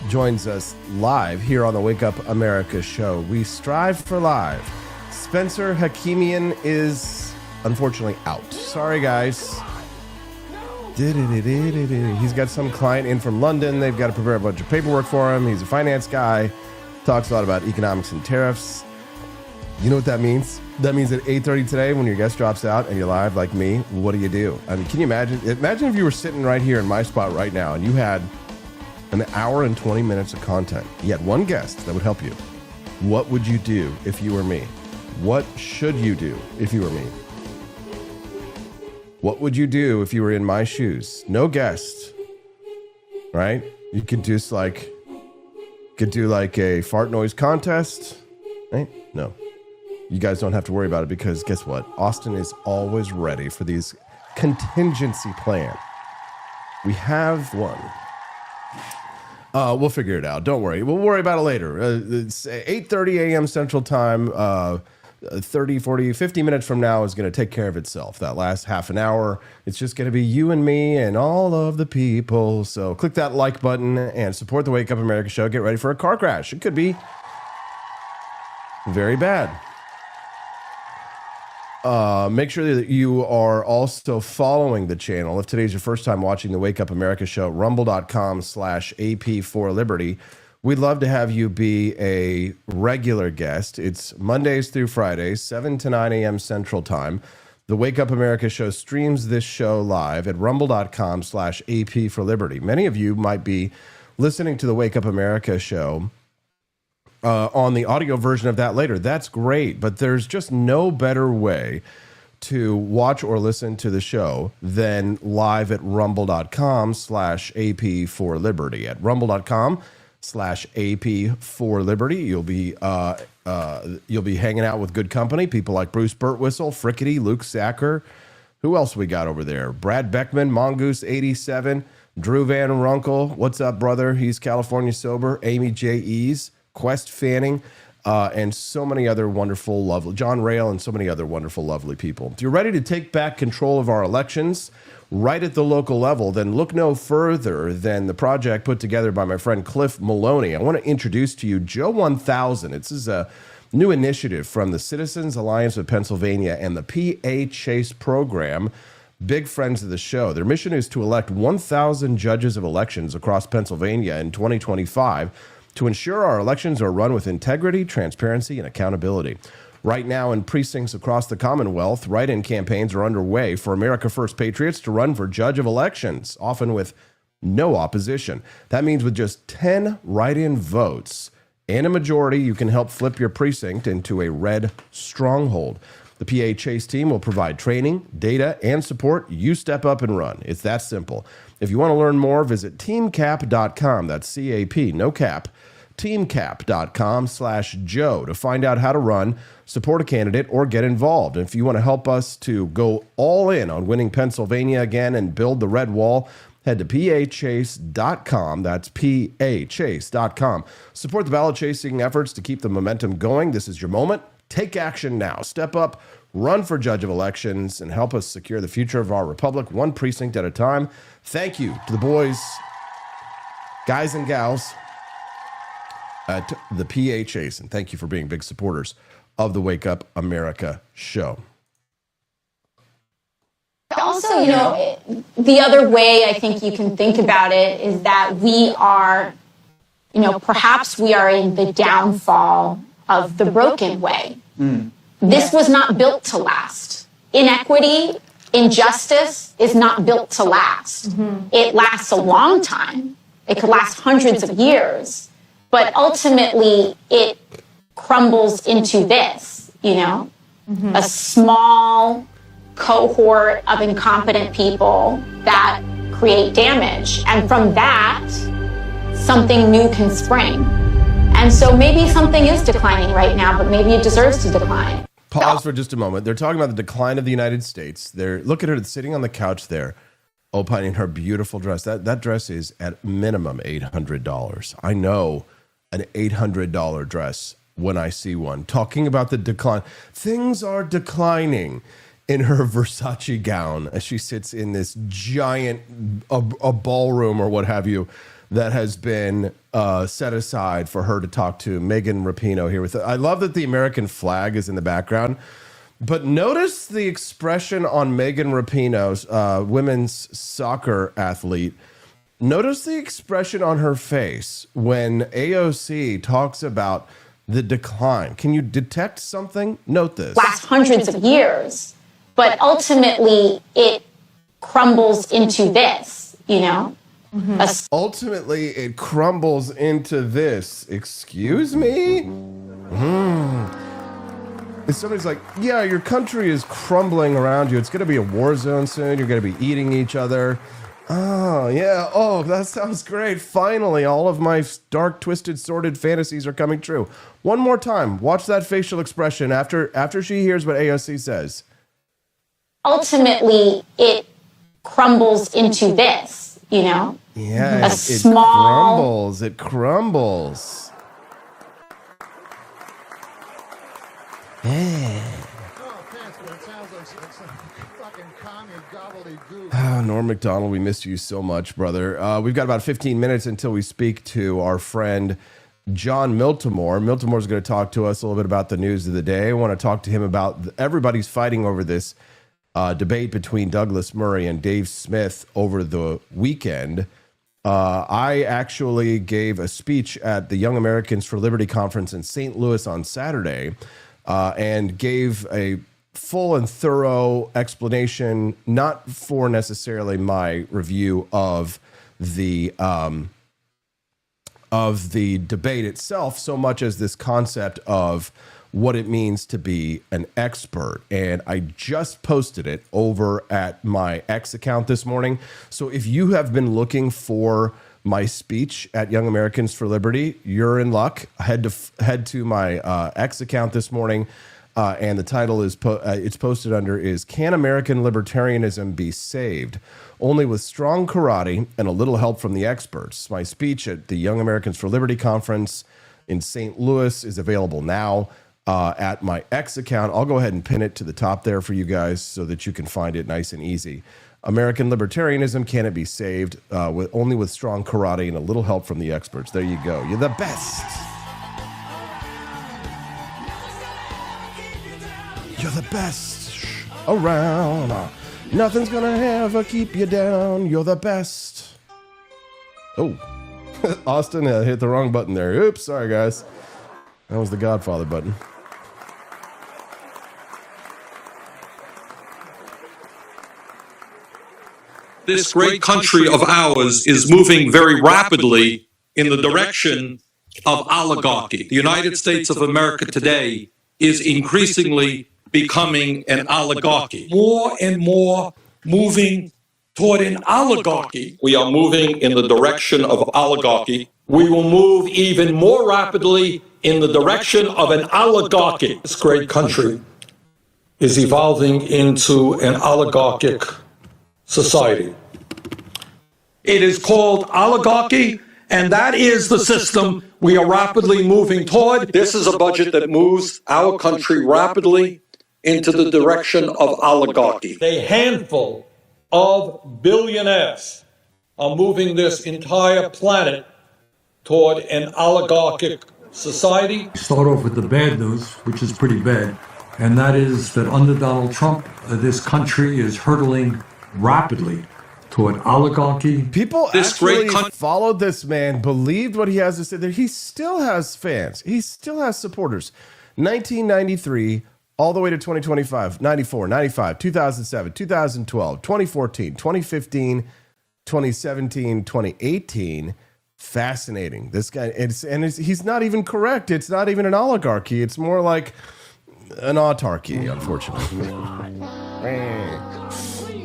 joins us live here on the Wake Up America show. We strive for live. Spencer Hakimian is unfortunately out. Sorry, guys. He's got some client in from London. They've got to prepare a bunch of paperwork for him. He's a finance guy. Talks a lot about economics and tariffs. You know what that means? That means at 8:30 today, when your guest drops out and you're live like me, what do? I mean, can you imagine? Imagine if you were sitting right here in my spot right now and you had an hour and 20 minutes of content. You had one guest that would help you. What would you do if you were me? What should you do if you were me? What would you do if you were in my shoes? No guest, right? You could just do like a fart noise contest, right? No, you guys don't have to worry about it because guess what? Austin is always ready for these contingency plan. We have one. We'll figure it out. Don't worry. We'll worry about it later. It's 8:30 a.m. Central Time. 30, 40, 50 minutes from now is going to take care of itself. That last half an hour, it's just going to be you and me and all of the people. So click that like button and support the Wake Up America show. Get ready for a car crash. It could be very bad. Make sure that you are also following the channel. If today's your first time watching the Wake Up America show, rumble.com/AP4Liberty. We'd love to have you be a regular guest. It's Mondays through Fridays, 7 to 9 a.m. Central Time. The Wake Up America show streams this show live at rumble.com/AP4Liberty. Many of you might be listening to the Wake Up America show on the audio version of that later. That's great, but there's just no better way to watch or listen to the show than live at rumble.com/AP4Liberty. At rumble.com/AP4Liberty. You'll be hanging out with good company, people like Bruce Burtwhistle, Frickety, Luke Sacker. Who else we got over there? Brad Beckman, Mongoose 87, Drew Van Runkle. What's up, brother? He's California sober. Amy J. Ease, Quest Fanning, and so many other wonderful, lovely John Rail, and so many other wonderful, lovely people. If you're ready to take back control of our elections right at the local level, then look no further than the project put together by my friend Cliff Maloney. I want to introduce to you Joe 1000. This is a new initiative from the Citizens Alliance of Pennsylvania and the PA Chase program, big friends of the show. Their mission is to elect 1,000 judges of elections across Pennsylvania in 2025 to ensure our elections are run with integrity, transparency, and accountability. Right now, in precincts across the Commonwealth, write-in campaigns are underway for America First patriots to run for judge of elections, often with no opposition. That means with just 10 write-in votes and a majority, you can help flip your precinct into a red stronghold. The PA Chase team will provide training, data, and support. You step up and run. It's that simple. If you want to learn more, visit teamcap.com. That's CAP, no cap. Teamcap.com/Joe to find out how to run, support a candidate, or get involved. And if you want to help us to go all in on winning Pennsylvania again and build the red wall, head to pachase.com. That's pachase.com. Support the ballot chasing efforts to keep the momentum going. This is your moment. Take action now. Step up, run for judge of elections, and help us secure the future of our republic, one precinct at a time. Thank you to the boys, guys and gals at the PA Chase, and thank you for being big supporters of the Wake Up America show. Also, the other way I think you can think about it is that we are, perhaps we are in the downfall of the broken way. This was not built to last. Inequity, injustice is not built to last. It lasts a long time. It could last hundreds of years. But ultimately, it crumbles into this, a small cohort of incompetent people that create damage. And from that, something new can spring. And so maybe something is declining right now, but maybe it deserves to decline. Pause for just a moment. They're talking about the decline of the United States. Look at her sitting on the couch there, opining her beautiful dress. That dress is at minimum $800. I know an $800 dress when I see one. Talking about the decline. Things are declining in her Versace gown as she sits in this giant a ballroom or what have you that has been set aside for her to talk to Megan Rapinoe here with. I love that the American flag is in the background, but notice the expression on Megan Rapinoe's women's soccer athlete. Notice the expression on her face when AOC talks about the decline. Can you detect something? Note this. Last hundreds of years, but ultimately it crumbles into this, Ultimately, it crumbles into this. Excuse me? If somebody's like, yeah, your country is crumbling around you. It's going to be a war zone soon. You're going to be eating each other. Oh, yeah. Oh, that sounds great. Finally, all of my dark, twisted, sordid fantasies are coming true. One more time. Watch that facial expression after she hears what AOC says. Ultimately, it crumbles into this, Yeah, it crumbles. Oh, Norm MacDonald, we missed you so much, brother. We've got about 15 minutes until we speak to our friend John Miltimore. Miltimore's going to talk to us a little bit about the news of the day. I want to talk to him about everybody's fighting over this debate between Douglas Murray and Dave Smith over the weekend. I actually gave a speech at the Young Americans for Liberty conference in St. Louis on Saturday and gave a full and thorough explanation, not for necessarily my review of the debate itself, so much as this concept of what it means to be an expert. And I just posted it over at my X account this morning. So if you have been looking for my speech at Young Americans for Liberty, you're in luck. Head to my X account this morning. And the title is it's posted under is Can American Libertarianism Be Saved? Only with strong karate and a little help from the experts. My speech at the Young Americans for Liberty conference in St. Louis is available now at my X account. I'll go ahead and pin it to the top there for you guys so that you can find it nice and easy. American Libertarianism, Can It Be Saved? Only with strong karate and a little help from the experts. There you go. You're the best. You're the best around. Nothing's gonna ever keep you down. You're the best. Oh, Austin hit the wrong button there. Oops, sorry guys. That was the Godfather button. This great country of ours is moving very rapidly in the direction of oligarchy. The United States of America today is increasingly becoming an oligarchy. More and more moving toward an oligarchy. We are moving in the direction of oligarchy. We will move even more rapidly in the direction of an oligarchy. This great country is evolving into an oligarchic society. It is called oligarchy, and that is the system we are rapidly moving toward. This is a budget that moves our country rapidly into the direction of oligarchy. A handful of billionaires are moving this entire planet toward an oligarchic society. Start off with the bad news, which is pretty bad, and that is that under Donald Trump, this country is hurtling rapidly toward oligarchy. People actually followed this man, believed what he has to say. That he still has fans. He still has supporters. 1993 all the way to 2025, 94, 95, 2007, 2012, 2014, 2015, 2017, 2018. Fascinating. This guy, he's not even correct. It's not even an oligarchy. It's more like an autarky, unfortunately.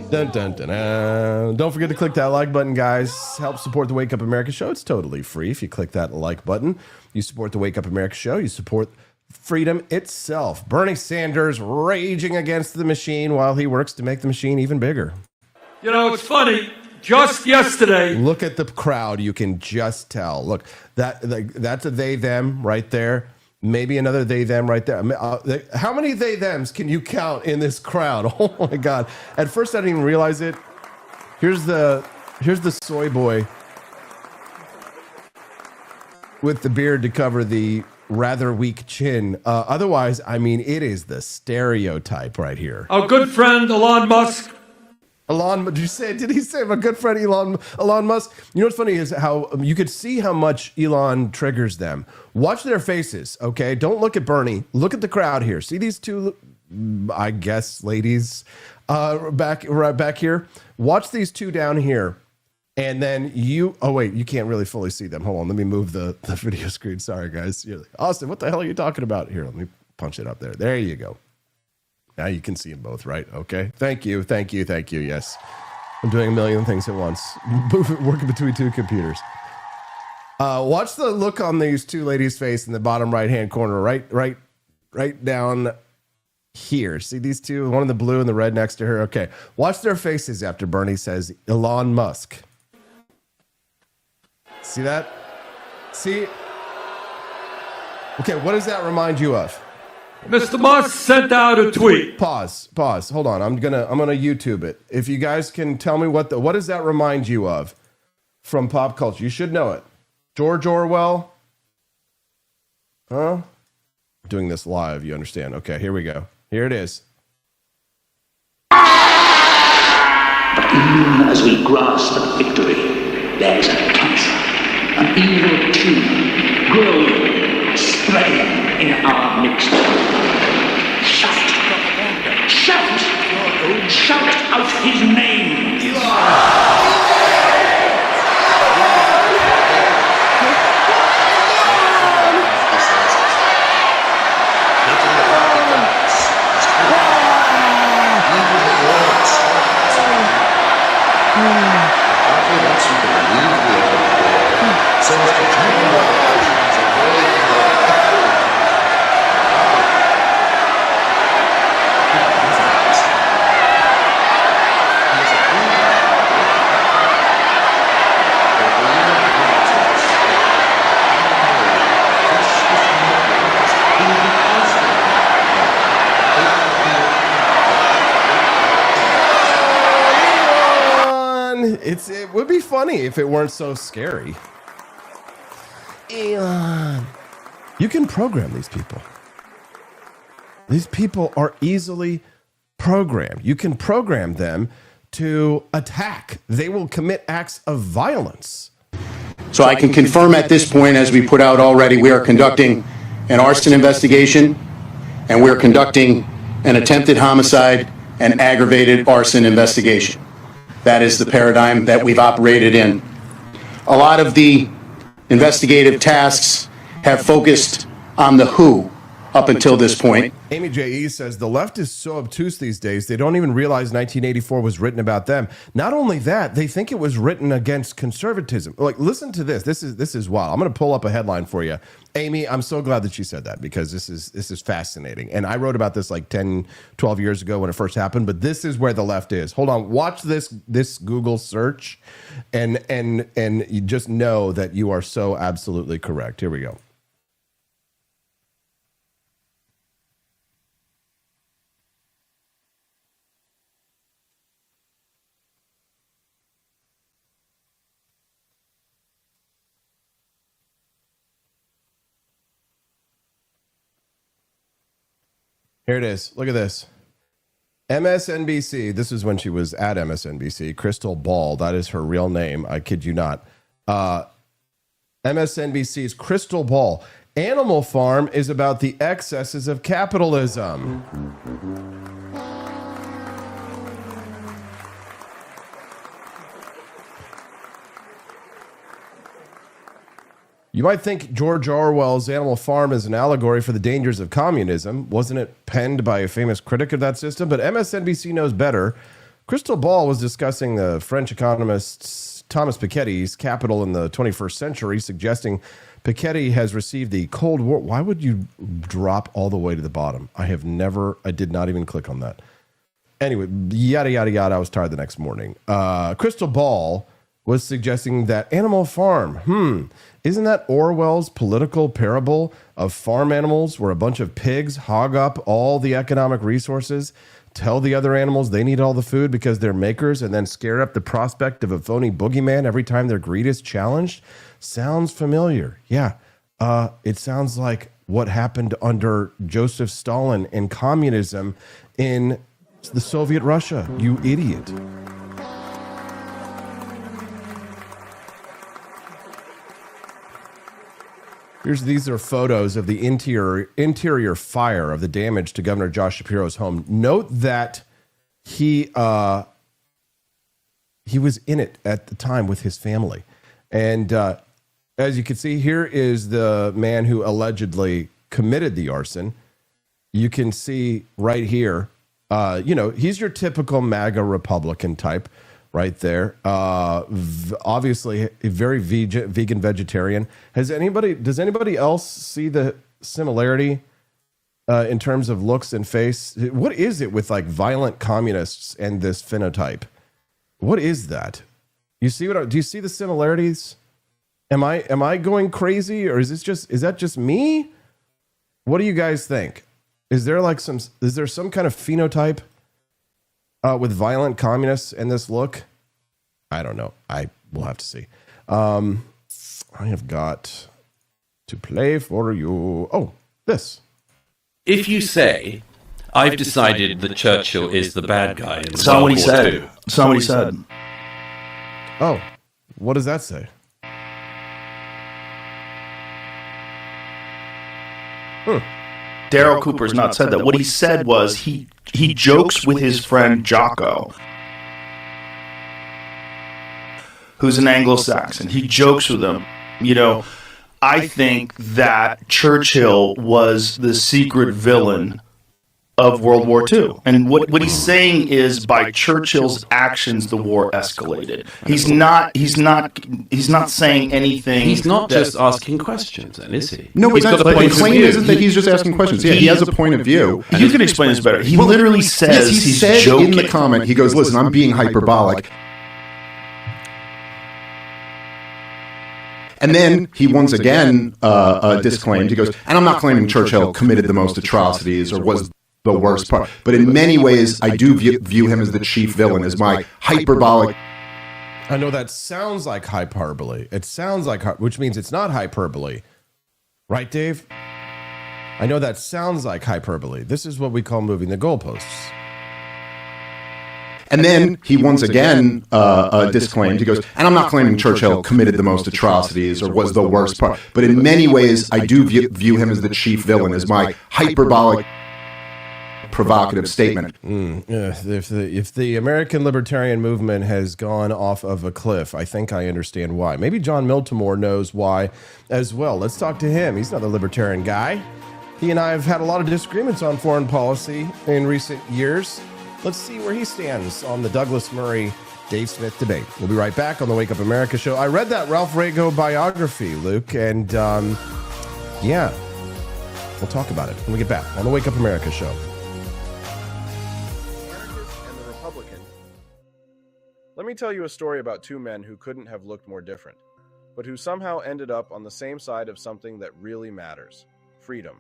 Dun, dun, dun, dun. Don't forget to click that like button, guys. Help support the Wake Up America show. It's totally free. If you click that like button, you support the Wake Up America show. You support freedom itself. Bernie Sanders raging against the machine while he works to make the machine even bigger. You know, it's funny. Just yesterday. Look at the crowd. You can just tell. Look, that's a they, them right there. Maybe another they, them right there. How many they, thems can you count in this crowd? Oh my God. At first I didn't even realize it. Here's the soy boy with the beard to cover the rather weak chin. Otherwise, I mean, it is the stereotype right here. Our good friend Elon Musk. Did he say my good friend Elon Musk? You know what's funny is how you could see how much Elon triggers them. Watch their faces, okay? Don't look at Bernie. Look at the crowd here. See these two, I guess, ladies right back here? Watch these two down here. And then you can't really fully see them. Hold on, let me move the video screen. Sorry, guys. You're like, Austin, what the hell are you talking about? Here, let me punch it up there. There you go. Now you can see them both, right? Okay. Thank you. Yes. I'm doing a million things at once. Working between two computers. Watch the look on these two ladies' face in the bottom right-hand corner, right down here. See these two? One in the blue and the red next to her. Okay. Watch their faces after Bernie says Elon Musk. See that? See? Okay, what does that remind you of? Mr. Musk sent out a tweet. Pause. Hold on. I'm gonna YouTube it. If you guys can tell me what does that remind you of from pop culture? You should know it. George Orwell. Huh? I'm doing this live, you understand. Okay, here we go. Here it is. But even as we grasp at victory, there is a cancer, an evil tumor, growing, spreading in our midst. Shout out his name. It would be funny if it weren't so scary. Elon. You can program these people. These people are easily programmed. You can program them to attack. They will commit acts of violence. So I can confirm at this point, as we put out already, we are conducting an arson investigation, and we're conducting an attempted homicide and aggravated arson investigation. That is the paradigm that we've operated in. A lot of the investigative tasks have focused on the who up until this point. Amy J.E. says the left is so obtuse these days, they don't even realize 1984 was written about them. Not only that, they think it was written against conservatism. Like, listen to this. This is wild. I'm going to pull up a headline for you. Amy, I'm so glad that you said that because this is fascinating. And I wrote about this like 10, 12 years ago when it first happened, but this is where the left is. Hold on. Watch this Google search and you just know that you are so absolutely correct. Here we go. Here it is. Look at this. MSNBC. This is when she was at MSNBC. Crystal Ball. That is her real name. I kid you not. MSNBC's Crystal Ball. Animal Farm is about the excesses of capitalism. You might think George Orwell's Animal Farm is an allegory for the dangers of communism. Wasn't it penned by a famous critic of that system? But MSNBC knows better. Crystal Ball was discussing the French economist Thomas Piketty's Capital in the 21st Century, suggesting Piketty has received the Cold War. Why would you drop all the way to the bottom? I did not even click on that. Anyway, yada, yada, yada. I was tired the next morning. Crystal Ball was suggesting that Animal Farm, isn't that Orwell's political parable of farm animals where a bunch of pigs hog up all the economic resources, tell the other animals they need all the food because they're makers, and then scare up the prospect of a phony boogeyman every time their greed is challenged? Sounds familiar. Yeah, it sounds like what happened under Joseph Stalin and communism in the Soviet Russia, you idiot. These are photos of the interior fire of the damage to Governor Josh Shapiro's home. Note that he was in it at the time with his family. And as you can see, here is the man who allegedly committed the arson. You can see right here, he's your typical MAGA Republican type. Right there. Obviously, a very vegan vegetarian. Does anybody else see the similarity in terms of looks and face? What is it with like violent communists and this phenotype? What is that? Do you see the similarities? Am I going crazy, or is that just me? What do you guys think? Is there some kind of phenotype with violent communists and this look? I don't know. I will have to see. I have got to play for you. Oh, this. If you say, I've decided that Churchill is the bad guy in That's not what he said. That's not what he said. Oh, what does that say? Daryl Cooper's not said that. What he said was he jokes with his friend Jocko, who's an Anglo-Saxon. He jokes with him. I think that Churchill was the secret villain of World War II. And what he's saying is by Churchill's actions, the war escalated. He's not saying anything. He's not just asking questions, then, is he? No, the claim isn't that he's just asking questions. Yeah, he has a point of view. You can explain this better. He literally says he's joking. In the comment, he goes, listen, I'm being hyperbolic. And then he once again disclaimed, he goes, and I'm not claiming Churchill committed the most atrocities or was the worst part, but in many ways, I do view him as the chief villain, as my hyperbolic. I know that sounds like hyperbole. It sounds like, which means it's not hyperbole. Right, Dave? I know that sounds like hyperbole. This is what we call moving the goalposts. And then he once again disclaimed, he goes, and I'm not claiming Churchill committed the most atrocities or was the worst part, but in many ways I do view him as the chief villain, as my hyperbolic, provocative statement. If the American libertarian movement has gone off of a cliff, I think I understand why. Maybe John Miltimore knows why as well. Let's talk to him. He's not a libertarian guy. He and I have had a lot of disagreements on foreign policy in recent years. Let's see where he stands on the Douglas Murray-Dave Smith debate. We'll be right back on the Wake Up America show. I read that Ralph Rago biography, Luke, and yeah, we'll talk about it when we get back on the Wake Up America show. And the Republican. Let me tell you a story about two men who couldn't have looked more different, but who somehow ended up on the same side of something that really matters: freedom.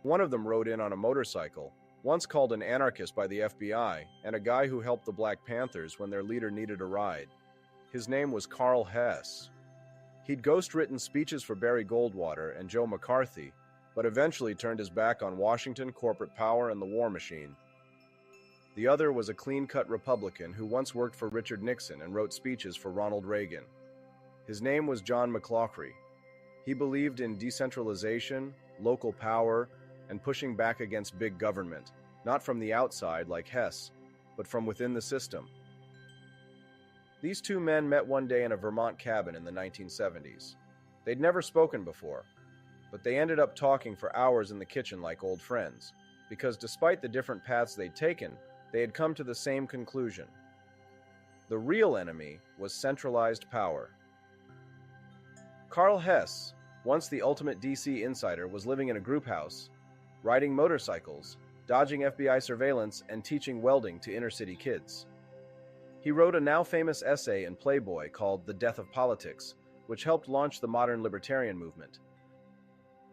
One of them rode in on a motorcycle, once called an anarchist by the FBI, and a guy who helped the Black Panthers when their leader needed a ride. His name was Carl Hess. He'd ghost-written speeches for Barry Goldwater and Joe McCarthy, but eventually turned his back on Washington, corporate power, and the war machine. The other was a clean-cut Republican who once worked for Richard Nixon and wrote speeches for Ronald Reagan. His name was John McCloskey. He believed in decentralization, local power, and pushing back against big government, not from the outside like Hess, but from within the system. These two men met one day in a Vermont cabin in the 1970s. They'd never spoken before, but they ended up talking for hours in the kitchen like old friends, because despite the different paths they'd taken, they had come to the same conclusion. The real enemy was centralized power. Carl Hess, once the ultimate DC insider, was living in a group house, riding motorcycles, dodging FBI surveillance, and teaching welding to inner-city kids. He wrote a now-famous essay in Playboy called The Death of Politics, which helped launch the modern libertarian movement.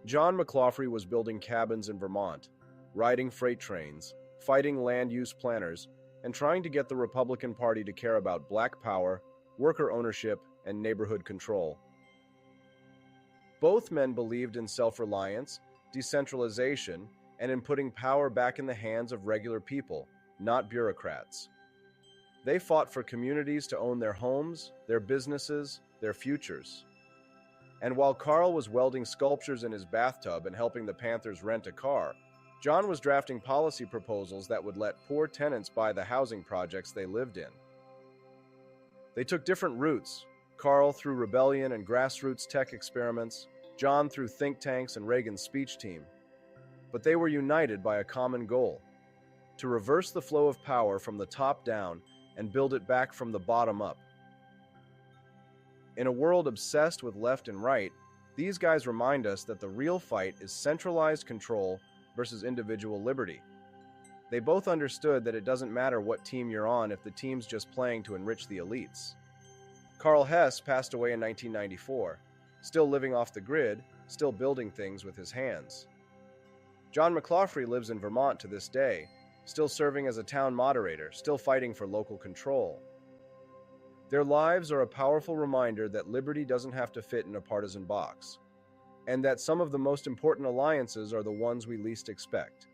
John McCloskey was building cabins in Vermont, riding freight trains, fighting land use planners, and trying to get the Republican Party to care about black power, worker ownership, and neighborhood control. Both men believed in self-reliance, decentralization, and in putting power back in the hands of regular people, not bureaucrats. They fought for communities to own their homes, their businesses, their futures. And while Carl was welding sculptures in his bathtub and helping the Panthers rent a car, John was drafting policy proposals that would let poor tenants buy the housing projects they lived in. They took different routes, Carl through rebellion and grassroots tech experiments, John through think tanks and Reagan's speech team. But they were united by a common goal: to reverse the flow of power from the top down and build it back from the bottom up. In a world obsessed with left and right, these guys remind us that the real fight is centralized control versus individual liberty. They both understood that it doesn't matter what team you're on if the team's just playing to enrich the elites. Carl Hess passed away in 1994, still living off the grid, still building things with his hands. John McCloskey lives in Vermont to this day, still serving as a town moderator, still fighting for local control. Their lives are a powerful reminder that liberty doesn't have to fit in a partisan box, and that some of the most important alliances are the ones we least expect.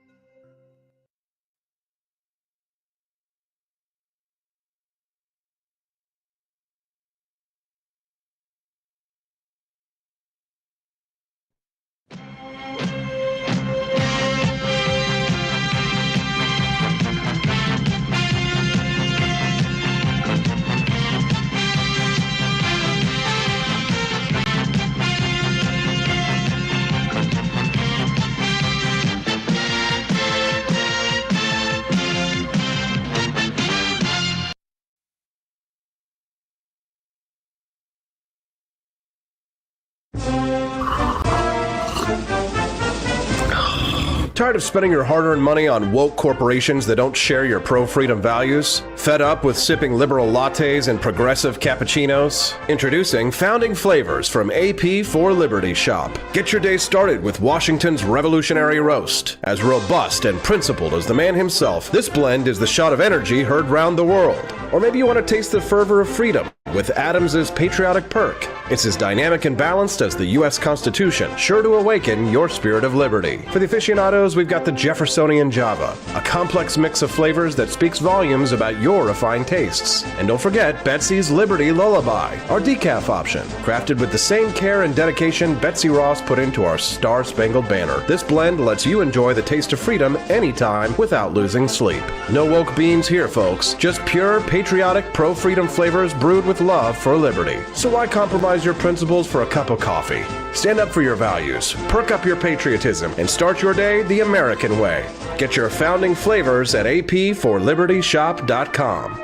Tired of spending your hard-earned money on woke corporations that don't share your pro-freedom values? Fed up with sipping liberal lattes and progressive cappuccinos? Introducing Founding Flavors from AP for Liberty Shop. Get your day started with Washington's Revolutionary Roast. As robust and principled as the man himself, this blend is the shot of energy heard round the world. Or maybe you want to taste the fervor of freedom with Adams's Patriotic Perk. It's as dynamic and balanced as the U.S. Constitution, sure to awaken your spirit of liberty. For the aficionados, we've got the Jeffersonian Java, a complex mix of flavors that speaks volumes about your refined tastes. And don't forget Betsy's Liberty Lullaby, our decaf option, crafted with the same care and dedication Betsy Ross put into our Star-Spangled Banner. This blend lets you enjoy the taste of freedom anytime without losing sleep. No woke beans here, folks. Just pure, patriotic, pro-freedom flavors brewed with love for liberty. So why compromise your principles for a cup of coffee? Stand up for your values, perk up your patriotism, and start your day the American way. Get your founding flavors at apforlibertyshop.com.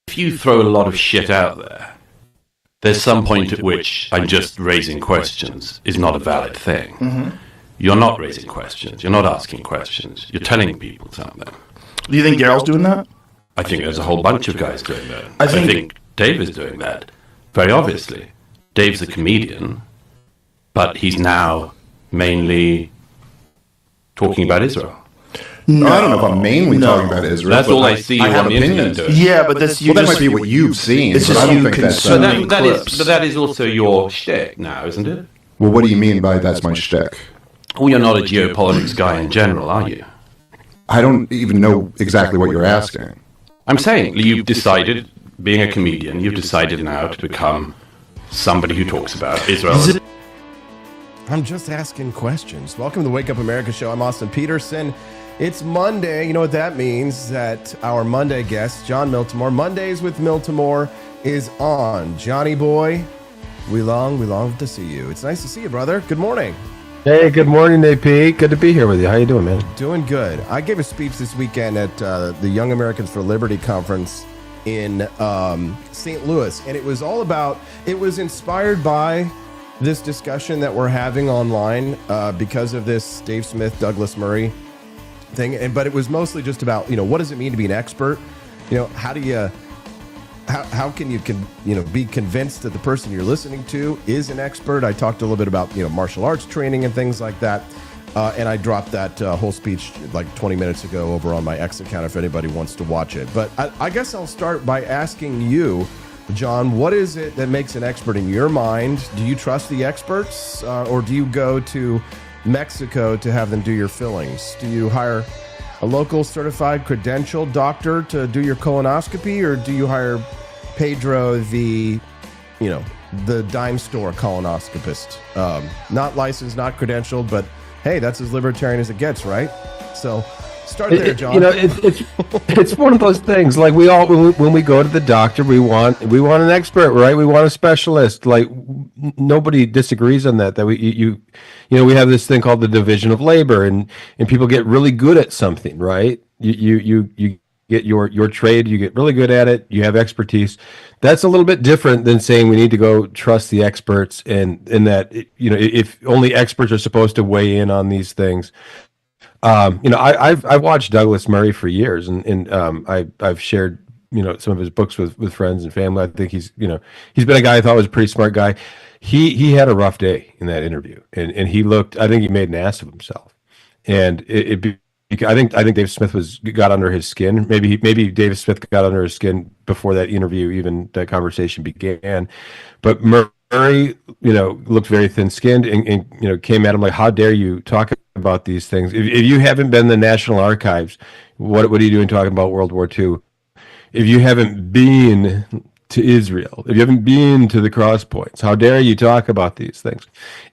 If you throw a lot of shit out there, there's some point at which I'm just raising questions is not a valid thing. Mm-hmm. You're not raising questions. You're not asking questions. You're telling people something. Do you think Daryl's doing that? I think there's a whole bunch of guys doing that. I I think- think Dave is doing that. Very obviously. Dave's a comedian, but he's now mainly talking about Israel. No, I don't know if I'm mainly talking about Israel. That's but all I see you have on the internet opinions. doing. Yeah, but that's you. Well, that just, might be what you've seen. It's but just I don't you think that's. consuming But that is also your shtick now, isn't it? Well, what do you mean by that's my shtick? Well, you're not a geopolitics guy in general, are you? I don't even know exactly what you're asking. I'm saying you've decided, being a comedian, you've decided now to become somebody who talks about Israel. I'm just asking questions. Welcome to the Wake Up America show. I'm Austin Peterson. It's Monday. You know what that means? That our Monday guest, John Miltimore, Mondays with Miltimore, is on. Johnny boy, we long to see you. It's nice to see you, brother. Good morning. Hey, good morning, AP. Good to be here with you. How you doing, man? Doing good. I gave a speech this weekend at the Young Americans for Liberty conference in St. Louis, and it was all about, it was inspired by this discussion that we're having online because of this Dave Smith, Douglas Murray thing, but it was mostly just about, what does it mean to be an expert? How do you, how can you be convinced that the person you're listening to is an expert? I talked a little bit about martial arts training and things like that, and I dropped that whole speech like 20 minutes ago over on my X account if anybody wants to watch it. But I guess I'll start by asking you, John, what is it that makes an expert in your mind? Do you trust the experts, or do you go to Mexico to have them do your fillings? Do you hire a local certified credentialed doctor to do your colonoscopy, or do you hire Pedro, the dime store colonoscopist? Not licensed, not credentialed, but hey, that's as libertarian as it gets, right? So start there, John. It's one of those things. Like we all, when we go to the doctor, we want an expert, right? We want a specialist. Like nobody disagrees on that. That we have this thing called the division of labor, and people get really good at something, right? You get your trade, you get really good at it, you have expertise. That's a little bit different than saying we need to go trust the experts, and in that if only experts are supposed to weigh in on these things. I've watched Douglas Murray for years, and I've shared some of his books with friends and family. I think he's been a guy I thought was a pretty smart guy. He had a rough day in that interview, and he looked. I think he made an ass of himself, and I think Dave Smith got under his skin. Maybe Dave Smith got under his skin before that interview, even that conversation began. But Murray, looked very thin-skinned and came at him like, "How dare you talk about these things? If you haven't been in the National Archives, what are you doing talking about World War II? If you haven't been to Israel, if you haven't been to the cross points, how dare you talk about these things?"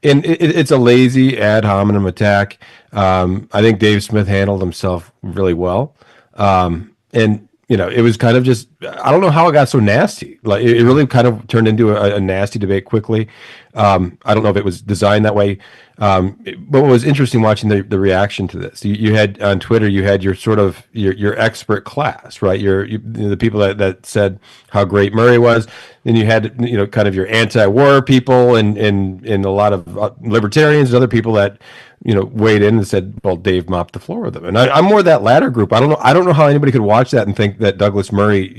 And it's a lazy ad hominem attack. I think Dave Smith handled himself really well. And it was kind of just, I don't know how it got so nasty. Like it really kind of turned into a nasty debate quickly. I don't know if it was designed that way. But what was interesting watching the reaction to this, you had on Twitter, you had your sort of your expert class, right? The people that said how great Murray was. Then you had, kind of your anti-war people and a lot of libertarians and other people that, weighed in and said, well, Dave mopped the floor with them. And I'm more that latter group. I don't know how anybody could watch that and think that Douglas Murray,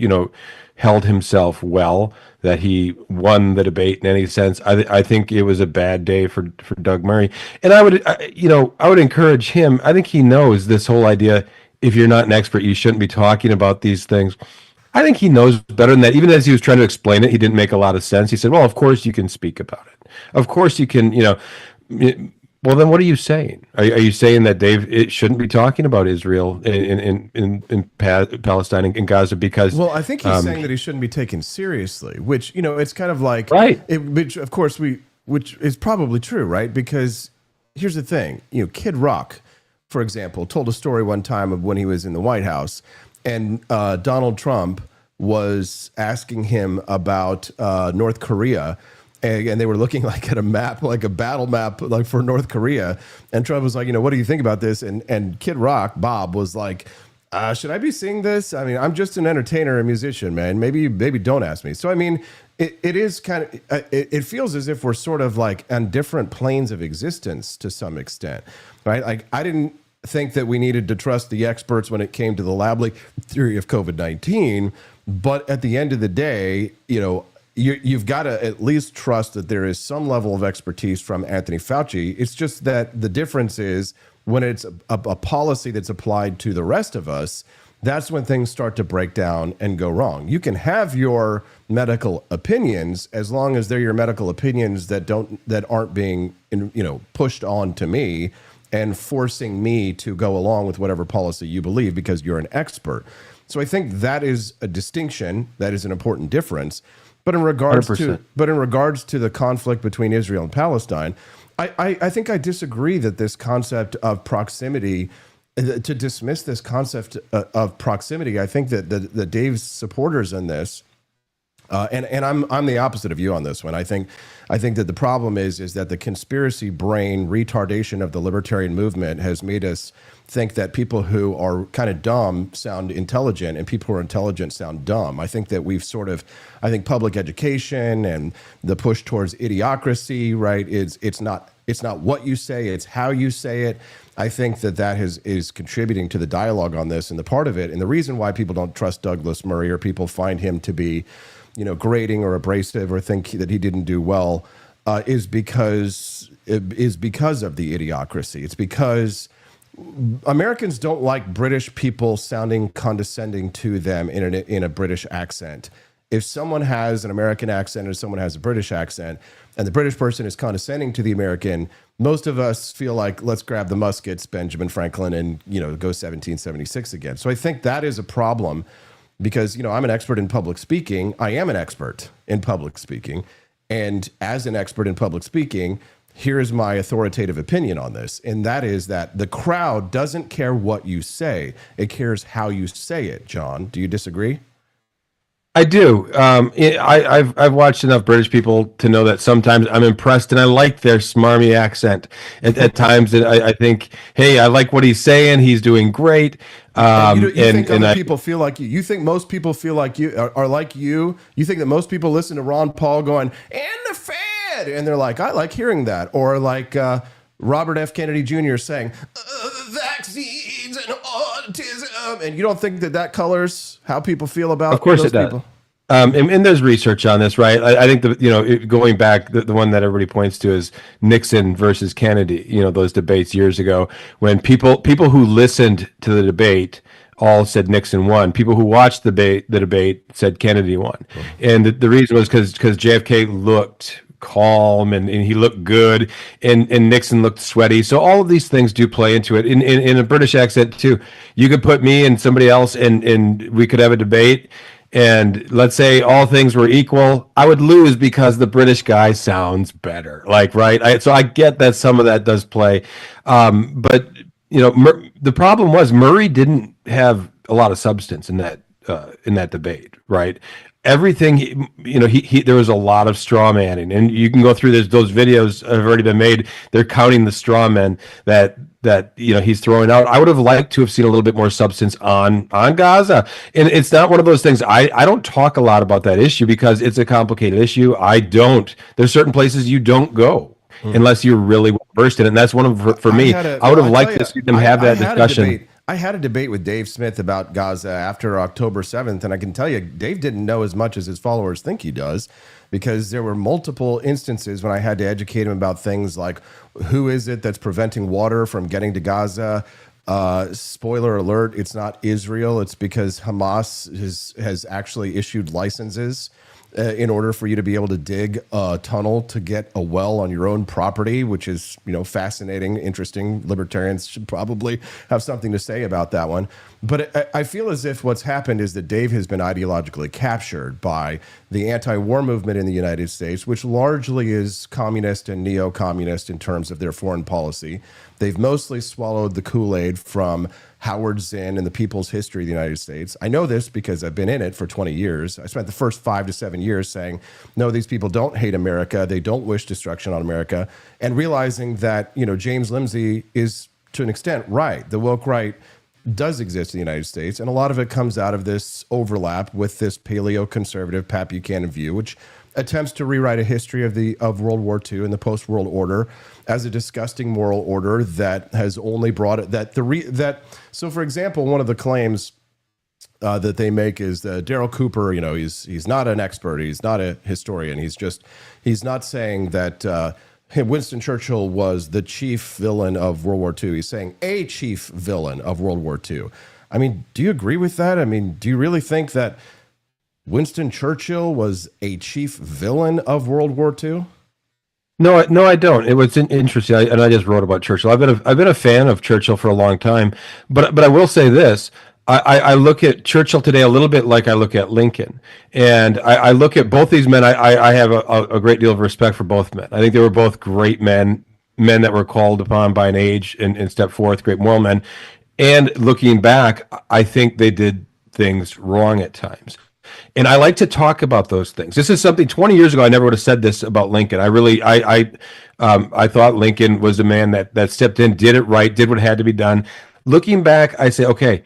held himself well, that he won the debate in any sense. I think it was a bad day for Doug Murray. And I would encourage him. I think he knows this whole idea, if you're not an expert, you shouldn't be talking about these things. I think he knows better than that. Even as he was trying to explain it, he didn't make a lot of sense. He said, well, of course you can speak about it. Of course you can, well, then what are you saying? Are you saying that it shouldn't be talking about Israel in Palestine and Gaza because? Well, I think he's saying that he shouldn't be taken seriously, which, it's kind of like, right. Which of course which is probably true, right? Because here's the thing, Kid Rock, for example, told a story one time of when he was in the White House and Donald Trump was asking him about North Korea. And they were looking like at a map, like a battle map, like for North Korea. And Trump was like, what do you think about this? And Kid Rock, Bob, was like, should I be seeing this? I mean, I'm just an entertainer and musician, man. Maybe don't ask me. So, I mean, it is kind of, it feels as if we're sort of like on different planes of existence to some extent, right? Like, I didn't think that we needed to trust the experts when it came to the lab leak theory of COVID-19. But at the end of the day, you've got to at least trust that there is some level of expertise from Anthony Fauci. It's just that the difference is when it's a policy that's applied to the rest of us, that's when things start to break down and go wrong. You can have your medical opinions as long as they're your medical opinions that aren't being pushed on to me and forcing me to go along with whatever policy you believe because you're an expert. So I think that is a distinction, that is an important difference. But in regards 100%. To the conflict between Israel and Palestine, I think I disagree that this concept of proximity, to dismiss this concept of proximity, I think that Dave's supporters in this, and I'm the opposite of you on this one. I think that the problem is that the conspiracy brain retardation of the libertarian movement has made us think that people who are kind of dumb sound intelligent and people who are intelligent sound dumb. I think that I think public education and the push towards idiocracy, right, it's not what you say, it's how you say it. I think that is contributing to the dialogue on this and the part of it. And the reason why people don't trust Douglas Murray or people find him to be, grating or abrasive or think that he didn't do well is because of the idiocracy. It's because Americans don't like British people sounding condescending to them in a British accent. If someone has an American accent or someone has a British accent and the British person is condescending to the American, most of us feel like, let's grab the muskets, Benjamin Franklin, and go 1776 again. So I think that is a problem because, I'm an expert in public speaking. I am an expert in public speaking. And as an expert in public speaking, here's my authoritative opinion on this. And that is that the crowd doesn't care what you say. It cares how you say it, John. Do you disagree? I do. I've watched enough British people to know that sometimes I'm impressed and I like their smarmy accent. At times that I think, hey, I like what he's saying. He's doing great. You think other people feel like you. You think most people feel like you are like you. You think that most people listen to Ron Paul going, and the Fed, and they're like, I like hearing that. Or like Robert F. Kennedy Jr. saying, vaccines and autism. And you don't think that colors how people feel about Of course those it does. people? And there's research on this, right? I think going back, the one that everybody points to is Nixon versus Kennedy. Those debates years ago when people who listened to the debate all said Nixon won. People who watched the debate said Kennedy won, and the reason was because JFK looked calm and he looked good, and Nixon looked sweaty. So all of these things do play into it. In a British accent too, you could put me and somebody else, and we could have a debate. And let's say all things were equal, I would lose because the British guy sounds better. Right? So I get that some of that does play. But, the problem was Murray didn't have a lot of substance in that debate, right? everything, there was a lot of straw manning, and you can go through this. Those videos have already been made. They're counting the straw men that he's throwing out. I would have liked to have seen a little bit more substance on Gaza, and it's not one of those things. I don't talk a lot about that issue because it's a complicated issue. There's certain places you don't go unless you're really well versed in it, and that's one of for me. I would have liked to see them have that discussion. I had a debate with Dave Smith about Gaza after October 7th, and I can tell you, Dave didn't know as much as his followers think he does, because there were multiple instances when I had to educate him about things like, who is it that's preventing water from getting to Gaza? Spoiler alert, it's not Israel. It's because Hamas has actually issued licenses in order for you to be able to dig a tunnel to get a well on your own property, which is, fascinating, interesting. Libertarians should probably have something to say about that one. But I feel as if what's happened is that Dave has been ideologically captured by the anti-war movement in the United States, which largely is communist and neo-communist in terms of their foreign policy. They've mostly swallowed the Kool-Aid from Howard Zinn and the People's History of the United States. I know this because I've been in it for 20 years. I spent the first 5 to 7 years saying, no, these people don't hate America. They don't wish destruction on America. And realizing that, James Lindsay is, to an extent, right. The woke right does exist in the United States. And a lot of it comes out of this overlap with this paleo-conservative Pat Buchanan view, which attempts to rewrite a history of World War II and the post-world order as a disgusting moral order that has only brought it So, for example, one of the claims that they make is that Daryl Cooper, he's not an expert, he's not a historian, he's not saying that Winston Churchill was the chief villain of World War II. He's saying a chief villain of World War II. I mean, do you agree with that? I mean, do you really think that Winston Churchill was a chief villain of World War II? No, I don't. It was interesting, and I just wrote about Churchill. I've been a fan of Churchill for a long time, but I will say this: I look at Churchill today a little bit like I look at Lincoln, and I look at both these men. I have a great deal of respect for both men. I think they were both great men that were called upon by an age and stepped forth, great moral men. And looking back, I think they did things wrong at times. And I like to talk about those things. This is something 20 years ago, I never would have said this about Lincoln. I thought Lincoln was a man that stepped in, did it right, did what had to be done. Looking back, I say, okay,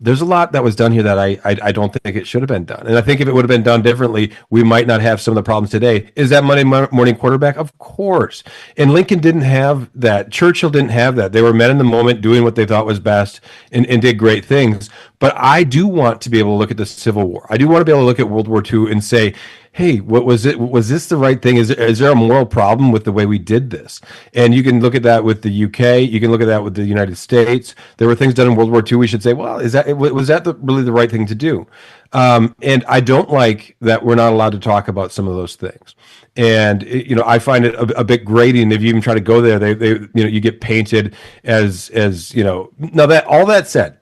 there's a lot that was done here that I don't think it should have been done. And I think if it would have been done differently, we might not have some of the problems today. Is that Monday morning quarterback? Of course. And Lincoln didn't have that. Churchill didn't have that. They were men in the moment doing what they thought was best and did great things. But I do want to be able to look at the Civil War. I do want to be able to look at World War II and say, hey, what was it? Was this the right thing? Is there a moral problem with the way we did this? And you can look at that with the UK. You can look at that with the United States. There were things done in World War II. We should say, well, was that really the right thing to do? And I don't like that we're not allowed to talk about some of those things. And I find it a bit grating if you even try to go there. They you get painted as Now that all that said,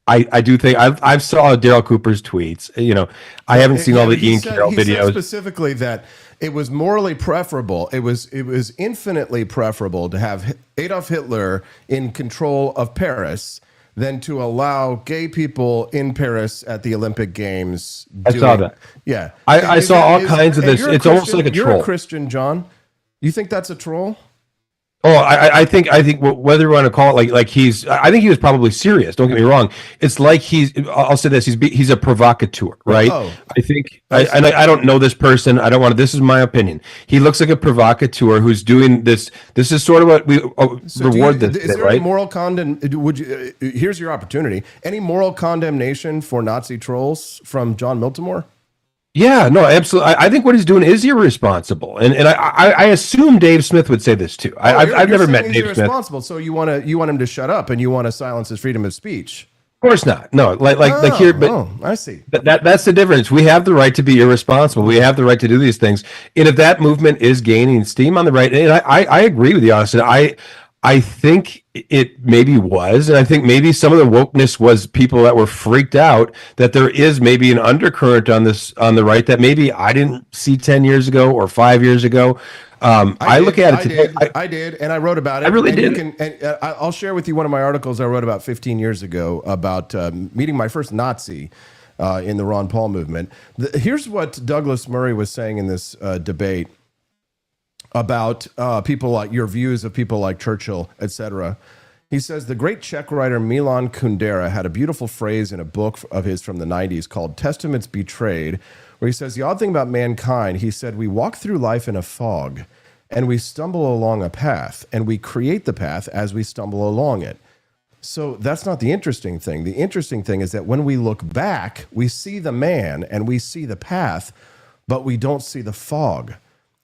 I do think I've saw Daryl Cooper's tweets. I haven't seen all the Ian Carroll videos. He said specifically that it was morally preferable. It was infinitely preferable to have Adolf Hitler in control of Paris than to allow gay people in Paris at the Olympic Games. I saw that. Yeah, I saw all kinds of this. It's almost like a troll. You're a Christian, John. You think that's a troll? Oh, I think whether you want to call it like I think he was probably serious. Don't get me wrong. It's like I'll say this. He's a provocateur, right? Oh. I think, I don't know this person. I don't want to. This is my opinion. He looks like a provocateur who's doing this. This is sort of what we reward this. Is there right? Any moral here's your opportunity. Any moral condemnation for Nazi trolls from John Miltimore? Yeah, no, absolutely. I think what he's doing is irresponsible, and I assume Dave Smith would say this too. I've never met Dave Smith. Irresponsible, so you want him to shut up, and you want to silence his freedom of speech. Of course not. No, like here, but I see. That's the difference. We have the right to be irresponsible. We have the right to do these things, and if that movement is gaining steam on the right, and I agree with you, Austin. I think it maybe was, and I think maybe some of the wokeness was people that were freaked out that there is maybe an undercurrent on the right that maybe I didn't see 10 years ago or 5 years ago. I look at it today. I did, and I wrote about it. I really did. I'll share with you one of my articles I wrote about 15 years ago about meeting my first Nazi. in the Ron Paul movement. Here's what Douglas Murray was saying in this debate about people like your views of people like Churchill, etc. He says the great Czech writer Milan Kundera had a beautiful phrase in a book of his from the 90s called Testaments Betrayed, where he says the odd thing about mankind, he said, we walk through life in a fog and we stumble along a path and we create the path as we stumble along it. So that's not the interesting thing. The interesting thing is that when we look back, we see the man and we see the path, but we don't see the fog.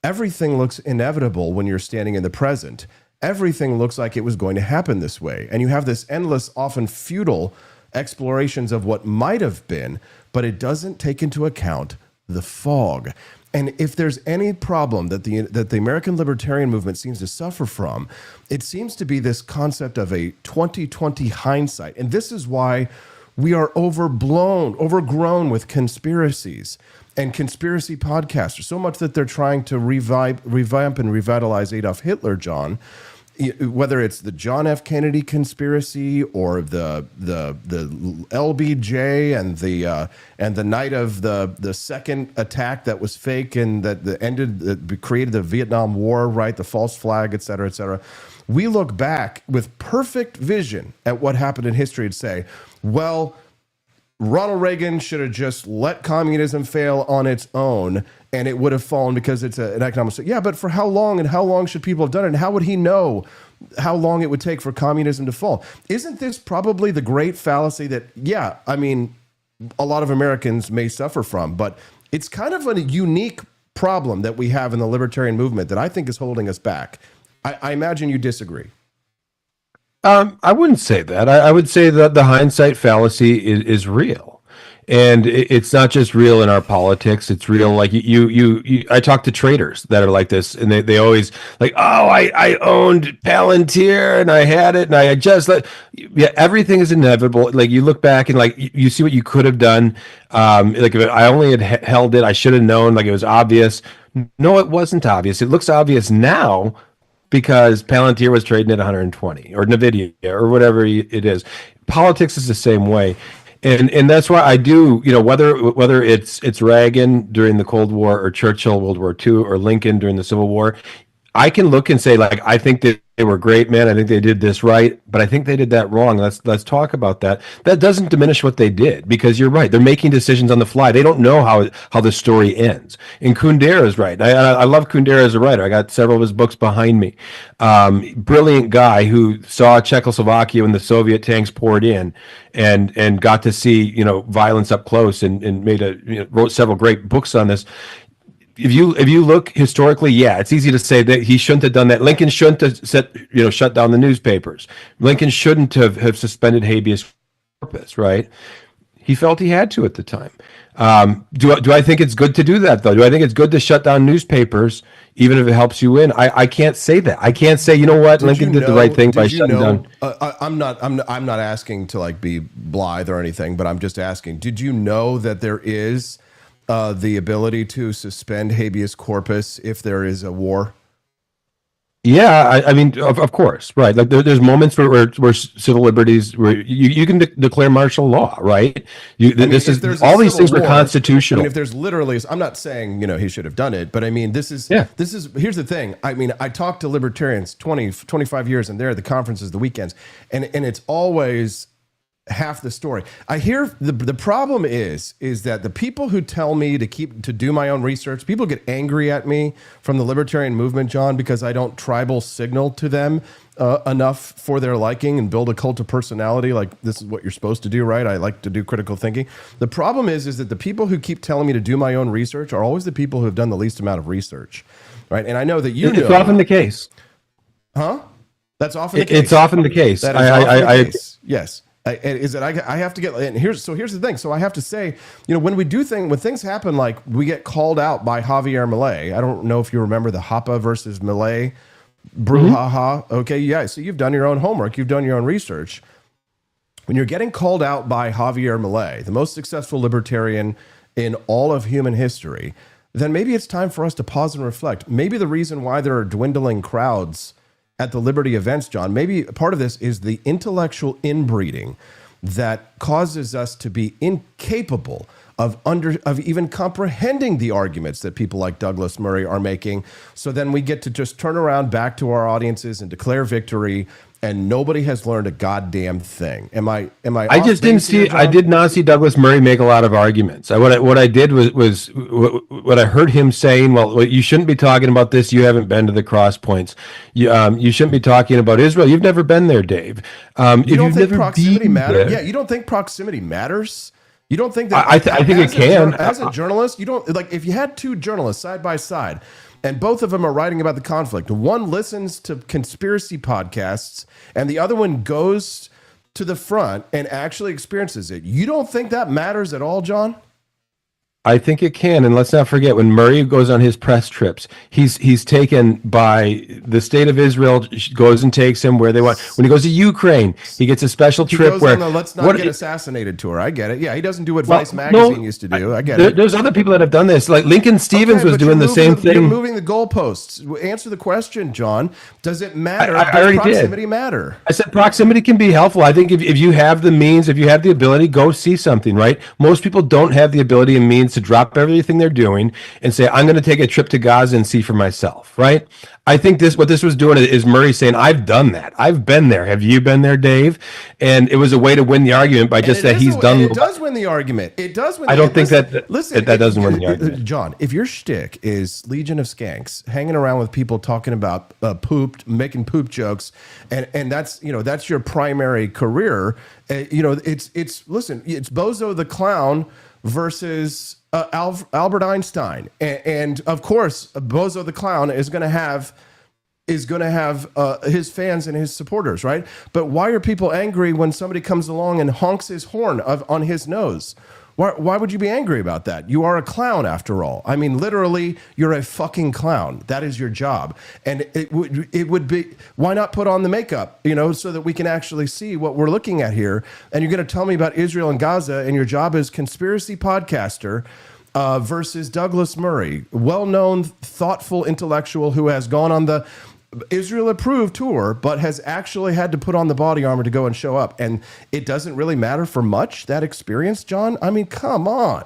Everything looks inevitable when you're standing in the present. Everything looks like it was going to happen this way. And you have this endless, often futile explorations of what might have been, but it doesn't take into account the fog. And if there's any problem that the American libertarian movement seems to suffer from, it seems to be this concept of a 2020 hindsight. And this is why we are overgrown with conspiracies and conspiracy podcasters, so much that they're trying to revamp and revitalize Adolf Hitler, John. Whether it's the John F. Kennedy conspiracy or the LBJ and the night of the second attack that was fake and that created the Vietnam War, right? The false flag, et cetera, et cetera. We look back with perfect vision at what happened in history and say, well, Ronald Reagan should have just let communism fail on its own and it would have fallen because it's an economic... Yeah, but for how long and how long should people have done it? And how would he know how long it would take for communism to fall? Isn't this probably the great fallacy that, yeah, I mean, a lot of Americans may suffer from, but it's kind of a unique problem that we have in the libertarian movement that I think is holding us back. I imagine you disagree. I wouldn't say that. I would say that the hindsight fallacy is real. And it's not just real in our politics. It's real. Like I talk to traders that are like this, and they always like, oh, I owned Palantir and I had it and I just everything is inevitable. Like you look back and like you see what you could have done. Like if I only had held it, I should have known. Like it was obvious. No, it wasn't obvious. It looks obvious now because Palantir was trading at 120 or Nvidia or whatever it is. Politics is the same way. And that's why I do, whether it's Reagan during the Cold War or Churchill, World War II, or Lincoln during the Civil War, I can look and say, like, I think that they were great, man. I think they did this right, but I think they did that wrong. Let's talk about that. That doesn't diminish what they did, because you're right. They're making decisions on the fly. They don't know how the story ends. And Kundera is right. I love Kundera as a writer. I got several of his books behind me. Brilliant guy who saw Czechoslovakia when the Soviet tanks poured in, and got to see violence up close, and wrote several great books on this. If you look historically, yeah, it's easy to say that he shouldn't have done that. Lincoln shouldn't have shut down the newspapers. Lincoln shouldn't have suspended habeas corpus, right? He felt he had to at the time. Do I think it's good to do that, though? Do I think it's good to shut down newspapers, even if it helps you win? I can't say that. I can't say, Lincoln did the right thing by shutting down. I'm not asking to like be blithe or anything, but I'm just asking, did you know that there is the ability to suspend habeas corpus if there is a war? Yeah, I mean, of course, right. Like there's moments where civil liberties, where you can declare martial law, right? All these things are constitutional. I mean, if there's literally, I'm not saying he should have done it, but I mean, this is here's the thing. I mean, I talk to libertarians 25 years, and they're at the conferences, the weekends, and it's always half the story. I hear the problem is that the people who tell me to do my own research, people get angry at me from the libertarian movement, John, because I don't tribal signal to them enough for their liking and build a cult of personality. Like, this is what you're supposed to do, right? I like to do critical thinking. The problem is that the people who keep telling me to do my own research are always the people who have done the least amount of research, right? And I know that it's often the case. Huh? That's often the case. It's often the case. That is often the case. Yes. Is that I have to get, and here's the thing. So I have to say, when things happen, like we get called out by Javier Milei. I don't know if you remember the Hoppe versus Milei brouhaha. Mm-hmm. Okay, yeah. So you've done your own homework. You've done your own research. When you're getting called out by Javier Milei, the most successful libertarian in all of human history, then maybe it's time for us to pause and reflect. Maybe the reason why there are dwindling crowds at the Liberty events, John, maybe part of this is the intellectual inbreeding that causes us to be incapable of even comprehending the arguments that people like Douglas Murray are making. So then we get to just turn around back to our audiences and declare victory, and nobody has learned a goddamn thing. Am I? I just didn't see. I did not see Douglas Murray make a lot of arguments. What I did was what I heard him saying. Well, you shouldn't be talking about this. You haven't been to the cross points. You shouldn't be talking about Israel. You've never been there, Dave. You don't think proximity matters? Yeah, you don't think proximity matters? You don't think that? I think it can. As a journalist, you don't like if you had two journalists side by side, and both of them are writing about the conflict. One listens to conspiracy podcasts, and the other one goes to the front and actually experiences it. You don't think that matters at all, John? I think it can, and let's not forget when Murray goes on his press trips, he's taken by the state of Israel, goes and takes him where they want. When he goes to Ukraine, he gets a special trip goes where on the let's not get assassinated tour. I get it. Yeah, he doesn't do what Vice magazine used to do. I get it. There's other people that have done this. Like Lincoln Stevens was doing the same thing. You're moving the goalposts. Answer the question, John. Does it matter? I already did. Does proximity matter? I said proximity can be helpful. I think if you have the means, if you have the ability, go see something, right? Most people don't have the ability and means to drop everything they're doing and say, I'm going to take a trip to Gaza and see for myself, right? I think what this was doing is Murray saying, I've done that. I've been there. Have you been there, Dave? And it was a way to win the argument by just that he's done. It does win the argument. It does win. I don't think that doesn't win the argument. John, if your shtick is Legion of Skanks, hanging around with people talking about making poop jokes, and that's your primary career, it's listen, it's Bozo the Clown versus Albert Einstein, and of course, Bozo the Clown is going to have his fans and his supporters, right? But why are people angry when somebody comes along and honks his horn on his nose? Why would you be angry about that? You are a clown, after all. I mean, literally, you're a fucking clown. That is your job. And it would be, why not put on the makeup, so that we can actually see what we're looking at here? And you're going to tell me about Israel and Gaza, and your job is conspiracy podcaster versus Douglas Murray, well-known, thoughtful intellectual who has gone on the Israel-approved tour, but has actually had to put on the body armor to go and show up. And it doesn't really matter for much, that experience, John? I mean, come on.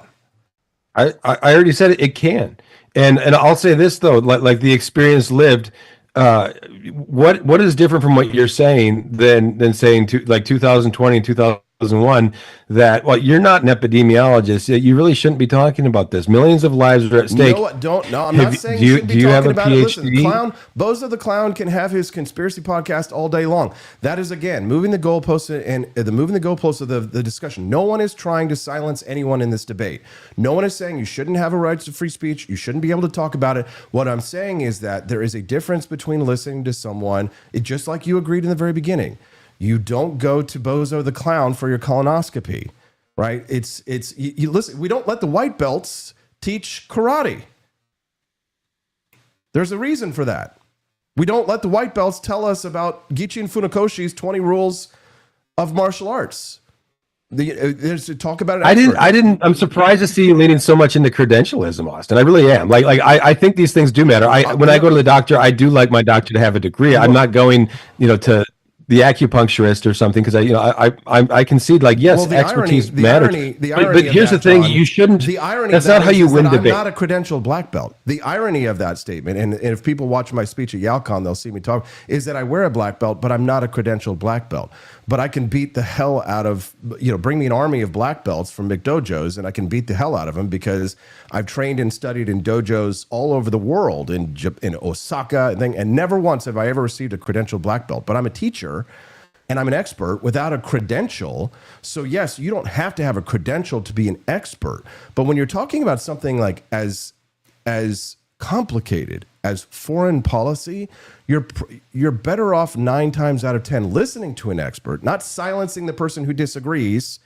I already said it can. And I'll say this, though, like the experience lived, what is different from what you're saying than saying 2020 and 2001 that, well, you're not an epidemiologist. You really shouldn't be talking about this. Millions of lives are at stake. I'm not saying you should be talking about it. Listen, Bozo the Clown can have his conspiracy podcast all day long. That is, again, moving the goalposts of the discussion. No one is trying to silence anyone in this debate. No one is saying you shouldn't have a right to free speech. You shouldn't be able to talk about it. What I'm saying is that there is a difference between listening to someone, just like you agreed in the very beginning. You don't go to Bozo the Clown for your colonoscopy, right? You listen. We don't let the white belts teach karate. There's a reason for that. We don't let the white belts tell us about Gichin Funakoshi's 20 rules of martial arts. There's to talk about it. I'm surprised to see you leaning so much into credentialism, Austin. I really am. I think these things do matter. When I go to the doctor, I do like my doctor to have a degree. I'm not going, to the acupuncturist or something, because I concede, yes, expertise matters. But here's the thing, John, you shouldn't. The irony that's not how you win debate. I'm not a credentialed black belt. The irony of that statement, and if people watch my speech at YALCON, they'll see me talk, is that I wear a black belt, but I'm not a credentialed black belt. But I can beat the hell out of, bring me an army of black belts from McDojos, and I can beat the hell out of them because I've trained and studied in dojos all over the world, in Osaka, and never once have I ever received a credentialed black belt. But I'm a teacher, and I'm an expert without a credential. So yes, you don't have to have a credential to be an expert. But when you're talking about something like as complicated as foreign policy, you're better off 9 times out of 10 listening to an expert, not silencing the person who disagrees,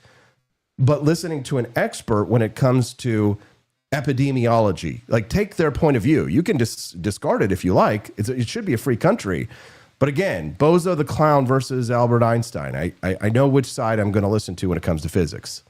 but listening to an expert when it comes to epidemiology. Take their point of view. You can discard it if you like. It should be a free country. But again, Bozo the Clown versus Albert Einstein. I know which side I'm going to listen to when it comes to physics.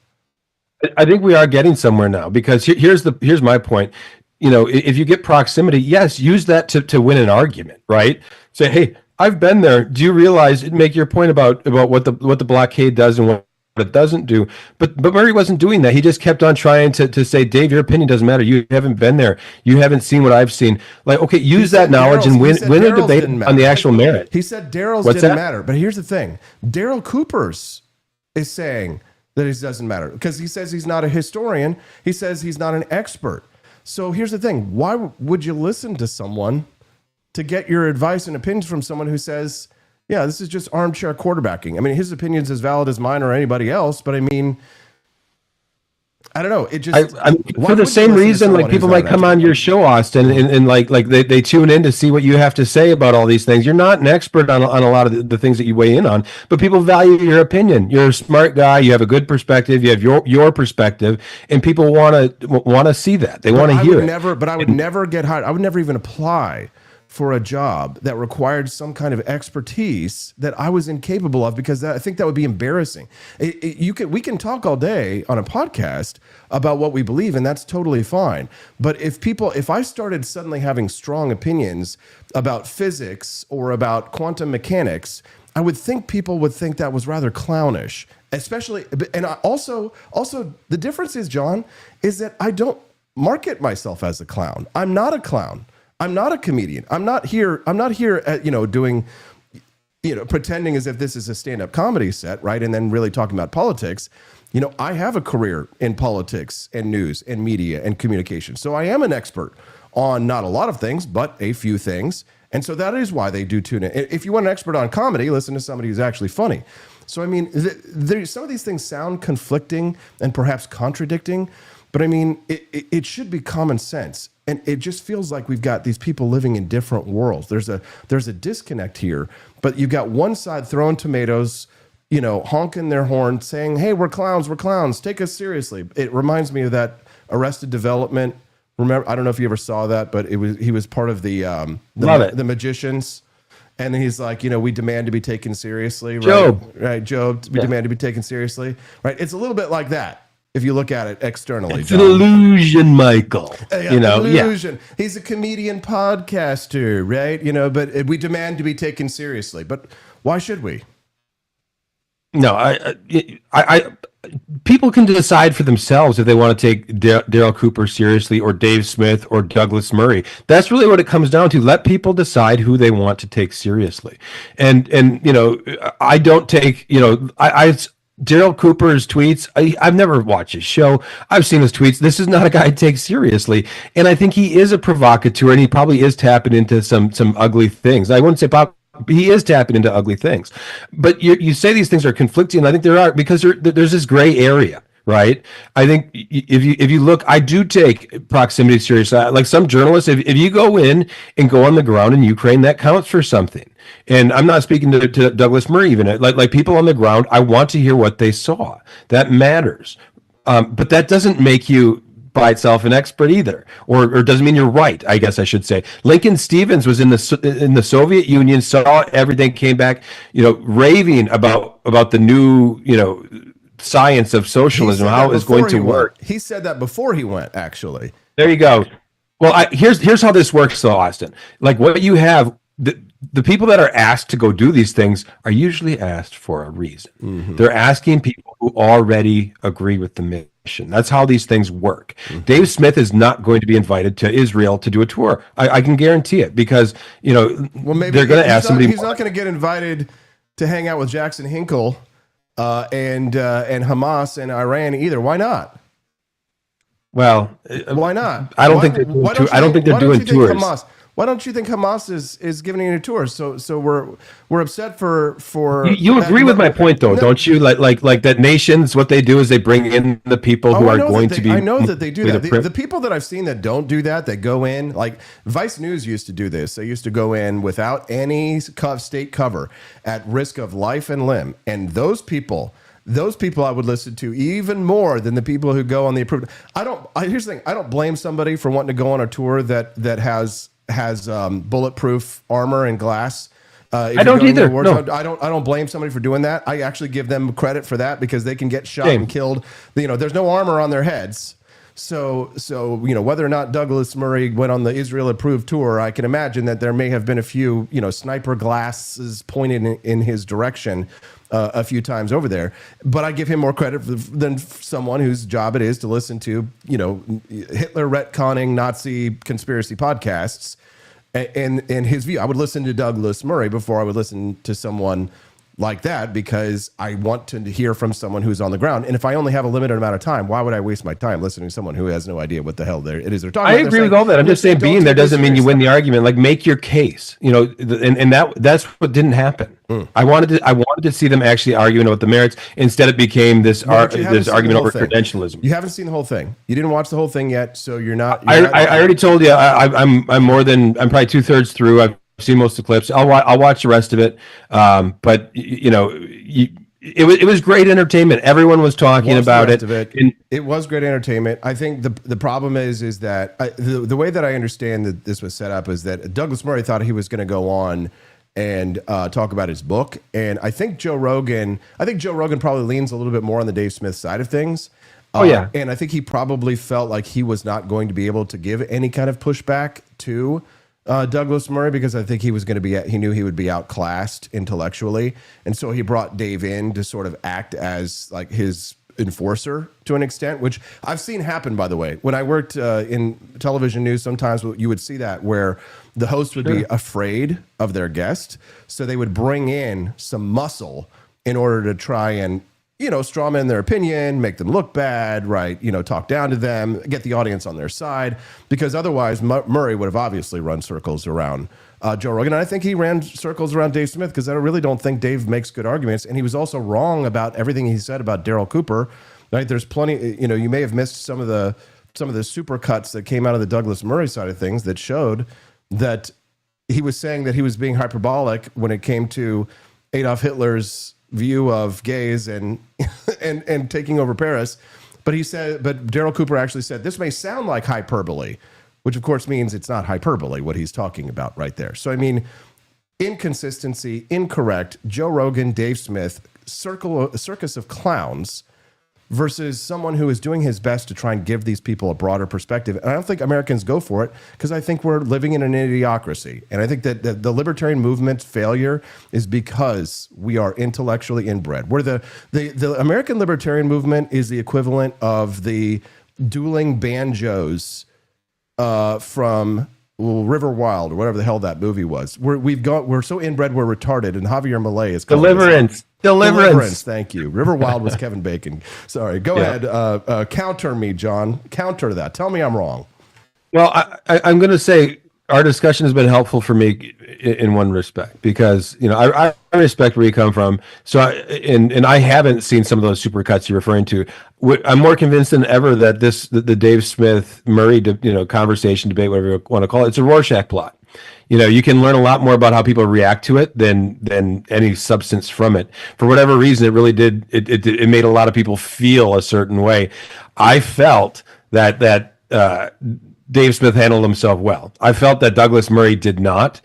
I think we are getting somewhere now, because here's my point. If you get proximity, yes, use that to win an argument, right? Say, hey, I've been there. Do you realize, make your point about what the blockade does and what it doesn't do. But Murray wasn't doing that. He just kept on trying to say, Dave, your opinion doesn't matter. You haven't been there. You haven't seen what I've seen. Like, okay, use that knowledge and win a debate on the actual merit. He said Daryl's didn't matter. But here's the thing. Daryl Cooper's is saying that it doesn't matter because he says he's not a historian. He says he's not an expert. So here's the thing. Why would you listen to someone to get your advice and opinions from someone who says, yeah, this is just armchair quarterbacking? I mean, his opinion's as valid as mine or anybody else, but I mean, I don't know. It just for the same reason, like people might come on your show, Austin, and like they tune in to see what you have to say about all these things. You're not an expert on a lot of the things that you weigh in on, but people value your opinion. You're a smart guy. You have a good perspective. You have your perspective, and people want to see that. They want to hear it. I would never get hired. I would never even apply for a job that required some kind of expertise that I was incapable of, because I think that would be embarrassing. We can talk all day on a podcast about what we believe, and that's totally fine. But if I started suddenly having strong opinions about physics or about quantum mechanics, I would think people would think that was rather clownish. Especially, and also the difference is, John, is that I don't market myself as a clown. I'm not a clown. I'm not a comedian. I'm not here at, doing, pretending as if this is a stand-up comedy set, right? And then really talking about politics. I have a career in politics and news and media and communication. So I am an expert on not a lot of things, but a few things. And so that is why they do tune in. If you want an expert on comedy, listen to somebody who's actually funny. So, I mean, some of these things sound conflicting and perhaps contradicting, but I mean, it should be common sense. And it just feels like we've got these people living in different worlds. There's a disconnect here, but you've got one side throwing tomatoes, honking their horn, saying, "Hey, we're clowns, take us seriously." It reminds me of that Arrested Development. Remember, I don't know if you ever saw that, but he was part of the magicians. And then he's like, we demand to be taken seriously. Right? Job. Right, Job, we demand to be taken seriously. Right, it's a little bit like that. If you look at it externally, it's an illusion, Michael. Illusion. Yeah. He's a comedian podcaster, right? But we demand to be taken seriously. But why should we? No, I people can decide for themselves if they want to take Daryl Cooper seriously or Dave Smith or Douglas Murray. That's really what it comes down to. Let people decide who they want to take seriously. And I don't take, Daryl Cooper's tweets, I've never watched his show. I've seen his tweets. This is not a guy I take seriously. And I think he is a provocateur, and he probably is tapping into some ugly things. I wouldn't say he is tapping into ugly things. But you say these things are conflicting, and I think there are, because there's this gray area, right? I think if you look, I do take proximity seriously. Like some journalists, if you go in and go on the ground in Ukraine, that counts for something. And I'm not speaking to Douglas Murray even. Like people on the ground, I want to hear what they saw. That matters. But that doesn't make you by itself an expert either, or doesn't mean you're right, I guess I should say. Lincoln Stevens was in the Soviet Union, saw everything, came back, raving about the new, science of socialism, how it's going to work. He said that before he went, actually. There you go. Well, here's how this works, though, Austin. Like what you have, the people that are asked to go do these things are usually asked for a reason. Mm-hmm. They're asking people who already agree with the mission. That's how these things work. Mm-hmm. Dave Smith is not going to be invited to Israel to do a tour. I can guarantee it, because maybe they're going to ask somebody. He's not going to get invited to hang out with Jackson Hinkle and Hamas and Iran either. Why not? Well, why not? I don't think they're doing tours. Why don't you think Hamas is giving you a tour? So we're upset for you agree with my point, though, don't you? Like that nations, what they do is they bring in the people who are going to be. I know that they do that. The people that I've seen that don't do that, they go in, like Vice News used to do this. They used to go in without any state cover, at risk of life and limb, and those people I would listen to even more than the people who go on the approved. Here's the thing. I don't blame somebody for wanting to go on a tour that has bulletproof armor and glass. I don't either. No. I don't blame somebody for doing that. I actually give them credit for that, because they can get shot and killed. There's no armor on their heads, So whether or not Douglas Murray went on the Israel-approved tour, I can imagine that there may have been a few, sniper glasses pointed in his direction a few times over there. But I give him more credit than someone whose job it is to listen to, Hitler retconning Nazi conspiracy podcasts. And his view, I would listen to Douglas Murray before I would listen to someone like that, because I want to hear from someone who's on the ground. And if I only have a limited amount of time, why would I waste my time listening to someone who has no idea what the hell it is they're talking about? I agree with all that. I'm just saying being there doesn't mean you win the argument. Like, make your case, and that's what didn't happen. I wanted to see them actually arguing about the merits. Instead, it became this argument over credentialism. You haven't seen the whole thing. You didn't watch the whole thing yet, so you're not. I already told you. I'm probably 2/3 through. I've seen most of the clips. I'll watch the rest of it. But it was great entertainment. Everyone was talking about it. It was great entertainment. I think the problem is that the way that I understand that this was set up is that Douglas Murray thought he was going to go on and talk about his book. And I think Joe Rogan probably leans a little bit more on the Dave Smith side of things. And I think he probably felt like he was not going to be able to give any kind of pushback to Douglas Murray, because I think he knew he would be outclassed intellectually. And so he brought Dave in to sort of act as like his enforcer to an extent, which I've seen happen, by the way. When I worked in television news, sometimes you would see that where the host would be afraid of their guest. So they would bring in some muscle in order to try and, strawman their opinion, make them look bad, right? Talk down to them, get the audience on their side, because otherwise Murray would have obviously run circles around Joe Rogan. And I think he ran circles around Dave Smith, because I really don't think Dave makes good arguments. And he was also wrong about everything he said about Daryl Cooper, right? There's plenty, you may have missed some of the super cuts that came out of the Douglas Murray side of things that showed that he was saying that he was being hyperbolic when it came to Adolf Hitler's view of gays and taking over Paris. But Daryl Cooper actually said, this may sound like hyperbole, which of course means it's not hyperbole, what he's talking about right there. So, I mean, inconsistency, incorrect, Joe Rogan, Dave Smith, circus of clowns versus someone who is doing his best to try and give these people a broader perspective. And I don't think Americans go for it, because I think we're living in an idiocracy. And I think that the libertarian movement's failure is because we are intellectually inbred. Where the American libertarian movement is the equivalent of the dueling banjos from River Wild, or whatever the hell that movie was. We're so inbred, we're retarded, and Javier Milei is Deliverance. Thank you. River Wild was Kevin Bacon. Sorry. Go ahead. Counter me, John. Counter that. Tell me I'm wrong. Well, I'm going to say our discussion has been helpful for me in one respect, because I respect where you come from. So I haven't seen some of those supercuts you're referring to. I'm more convinced than ever that the Dave Smith Murray conversation, debate, whatever you want to call it, it's a Rorschach plot. You can learn a lot more about how people react to it than any substance from it. For whatever reason, it really did. It made a lot of people feel a certain way. I felt that Dave Smith handled himself well. I felt that Douglas Murray did not.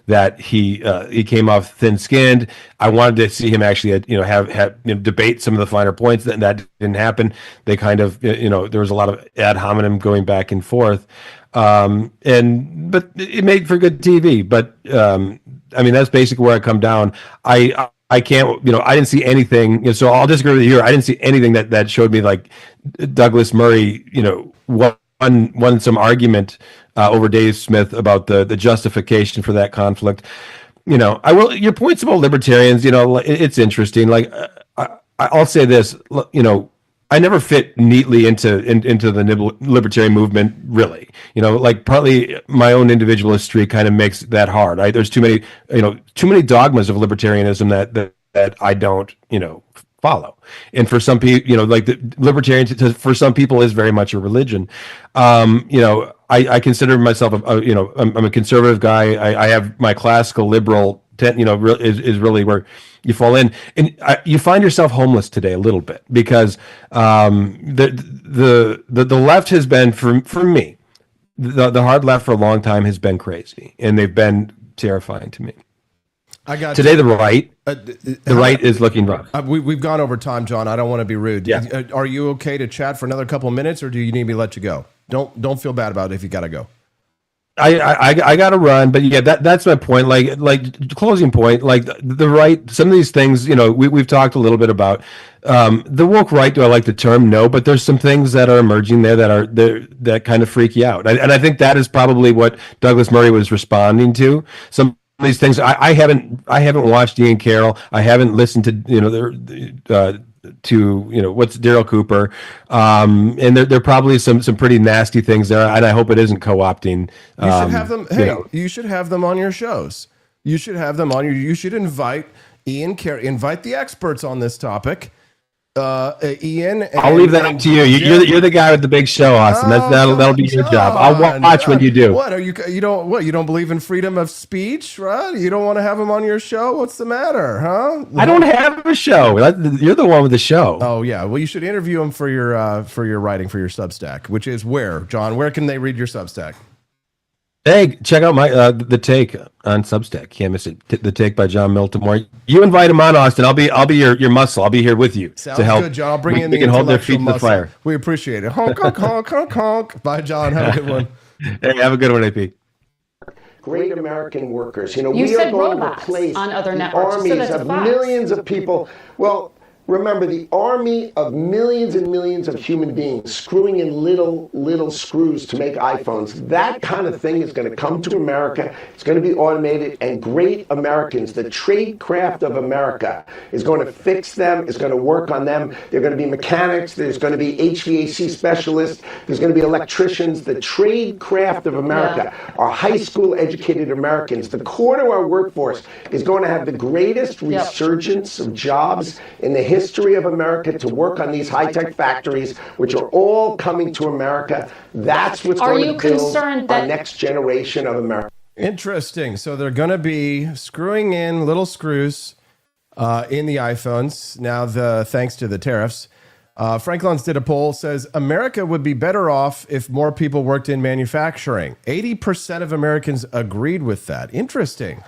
That he came off thin-skinned. I wanted to see him actually, have debate some of the finer points. That didn't happen. They kind of, there was a lot of ad hominem going back and forth. But it made for good TV. But that's basically where I come down. I can't, I didn't see anything. So I'll disagree with you here. I didn't see anything that showed me like Douglas Murray, won some argument over Dave Smith about the justification for that conflict. Your points about libertarians, it's interesting. Like I'll say this, I never fit neatly into the libertarian movement, really. Partly my own individualist streak kind of makes that hard. There's too many dogmas of libertarianism that I don't, follow. And for some people, the libertarian, for some people, is very much a religion. I consider myself, I'm a conservative guy. I have my classical liberal, is really where you fall in, and you find yourself homeless today a little bit, because the left has been, for me, the hard left for a long time has been crazy, and they've been terrifying to me. I got today you. The right is looking rough. We've gone over time, John. I don't want to be rude. Yeah. Are you okay to chat for another couple of minutes, or do you need me to let you go? Don't feel bad about it if you got to go. I got to run, but yeah, that's my point. Like closing point, like the right. Some of these things, we've talked a little bit about the woke right. Do I like the term? No, but there's some things that are emerging there that kind of freak you out, and I think that is probably what Douglas Murray was responding to. Some of these things I haven't watched Ian Carroll. I haven't listened to what's Daryl Cooper, and there are probably some pretty nasty things there, and I hope it isn't co-opting. You should have them. Hey, you should have them on your shows. You should have them on your. You should invite Ian Carroll. Invite the experts on this topic. Ian, I'll leave that up to you. You're the guy with the big show, Austin. That'll be your job. I'll watch when you do. What are you don't believe in freedom of speech, right? You don't want to have him on your show? What's the matter, huh? I don't have a show. You're the one with the show. Oh yeah. Well, you should interview him for your writing for your Substack, which is where, John. Where can they read your Substack? Hey, check out my the Take on Substack. Can't miss it. The Take by John Miltimore. You invite him on, Austin. I'll be your muscle. I'll be here with you Sounds to help. Good, John. I'll bring in the can hold their feet to the muscle. fire. We appreciate it. Honk, honk, honk, honk, honk. Bye, John. Have a good one. Hey, have a good one, AP. Great American workers. You we said are going to robots replace on other the networks. armies of millions of people. Well, remember, the army of millions and millions of human beings screwing in little screws to make iPhones. That kind of thing is going to come to America. It's going to be automated, and great Americans, the trade craft of America, is going to fix them, is going to work on them. They're going to be mechanics. There's going to be HVAC specialists. There's going to be electricians. The trade craft of America are high school educated Americans. The core to our workforce is going to have the greatest resurgence of jobs in the history of America to work on these high-tech factories, which are all coming to America. That's what's going to build our next generation of America. Interesting. So they're going to be screwing in little screws in the iPhones now. Thanks to the tariffs. Franklin's did a poll, says America would be better off if more people worked in manufacturing. 80% of Americans agreed with that. Interesting.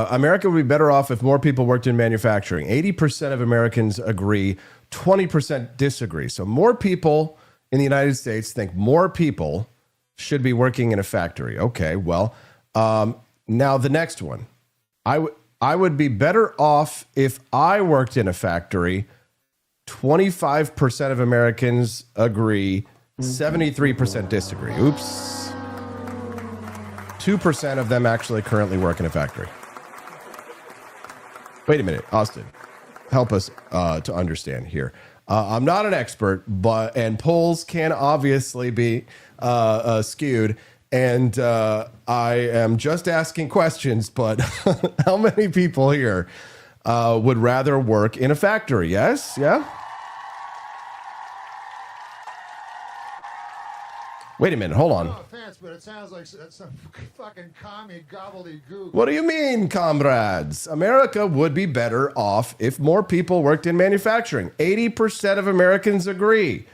America would be better off if more people worked in manufacturing. 80% of Americans agree, 20% disagree. So more people in the United States think more people should be working in a factory. Okay, well, now the next one. I would be better off if I worked in a factory. 25% of Americans agree, 73% disagree. Oops. 2% of them actually currently work in a factory. Wait a minute, Austin, help us to understand here. I'm not an expert, and polls can obviously be skewed, and I am just asking questions, but how many people here would rather work in a factory? Yes? Yeah? Wait a minute, hold on. No offense, but it sounds like some fucking commie gobbledygook. What do you mean, comrades? America would be better off if more people worked in manufacturing. 80% of Americans agree.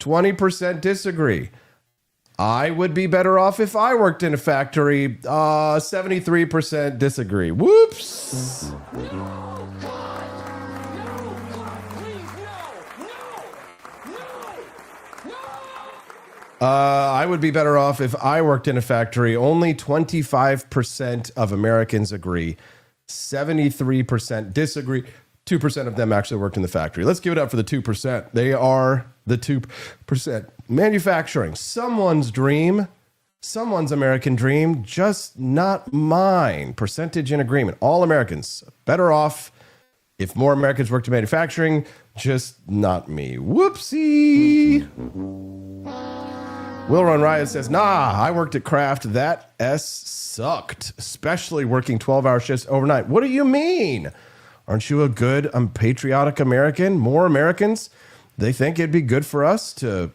20% disagree. I would be better off if I worked in a factory. 73% disagree. Whoops. I would be better off if I worked in a factory. Only 25% of Americans agree. 73% disagree. 2% of them actually worked in the factory. Let's give it up for the 2%. They are the 2%. Manufacturing, someone's dream, someone's American dream, just not mine. Percentage in agreement. All Americans better off if more Americans worked in manufacturing, just not me. Whoopsie. Will Run Riot says, nah, I worked at Kraft. That sucked, especially working 12-hour shifts overnight. What do you mean? Aren't you a good, patriotic American? More Americans, they think it'd be good for us to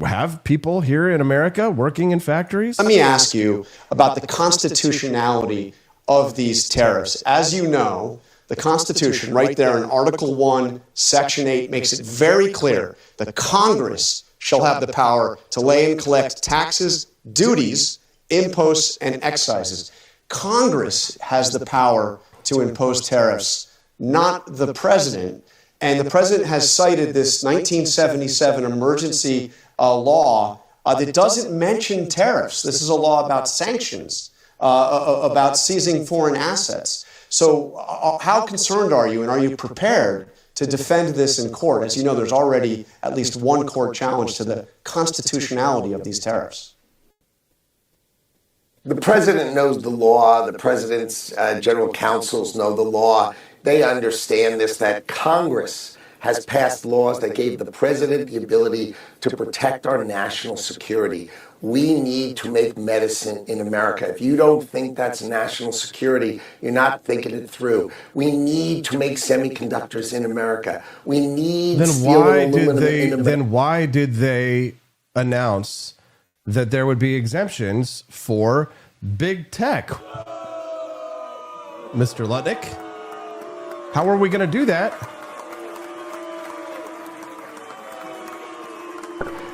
have people here in America working in factories? Let me ask you about the constitutionality of these tariffs. As you know, the Constitution, right there in Article 1, Section 8, makes it very clear that Congress shall have the power to lay and collect taxes, duties, imposts, and excises. Congress has the power to impose tariffs, not the president. And the president has cited this 1977 emergency law that doesn't mention tariffs. This is a law about sanctions, about seizing foreign assets. So how concerned are you, and are you prepared to defend this in court? As you know, there's already at least one court challenge to the constitutionality of these tariffs. The president knows the law. The president's general counsels know the law. They understand this, that Congress has passed laws that gave the president the ability to protect our national security. We need to make medicine in America. If you don't think that's national security, you're not thinking it through. We need to make semiconductors in America. We need steel and aluminum in America. Then why did they announce that there would be exemptions for big tech? Mr. Lutnick, how are we going to do that?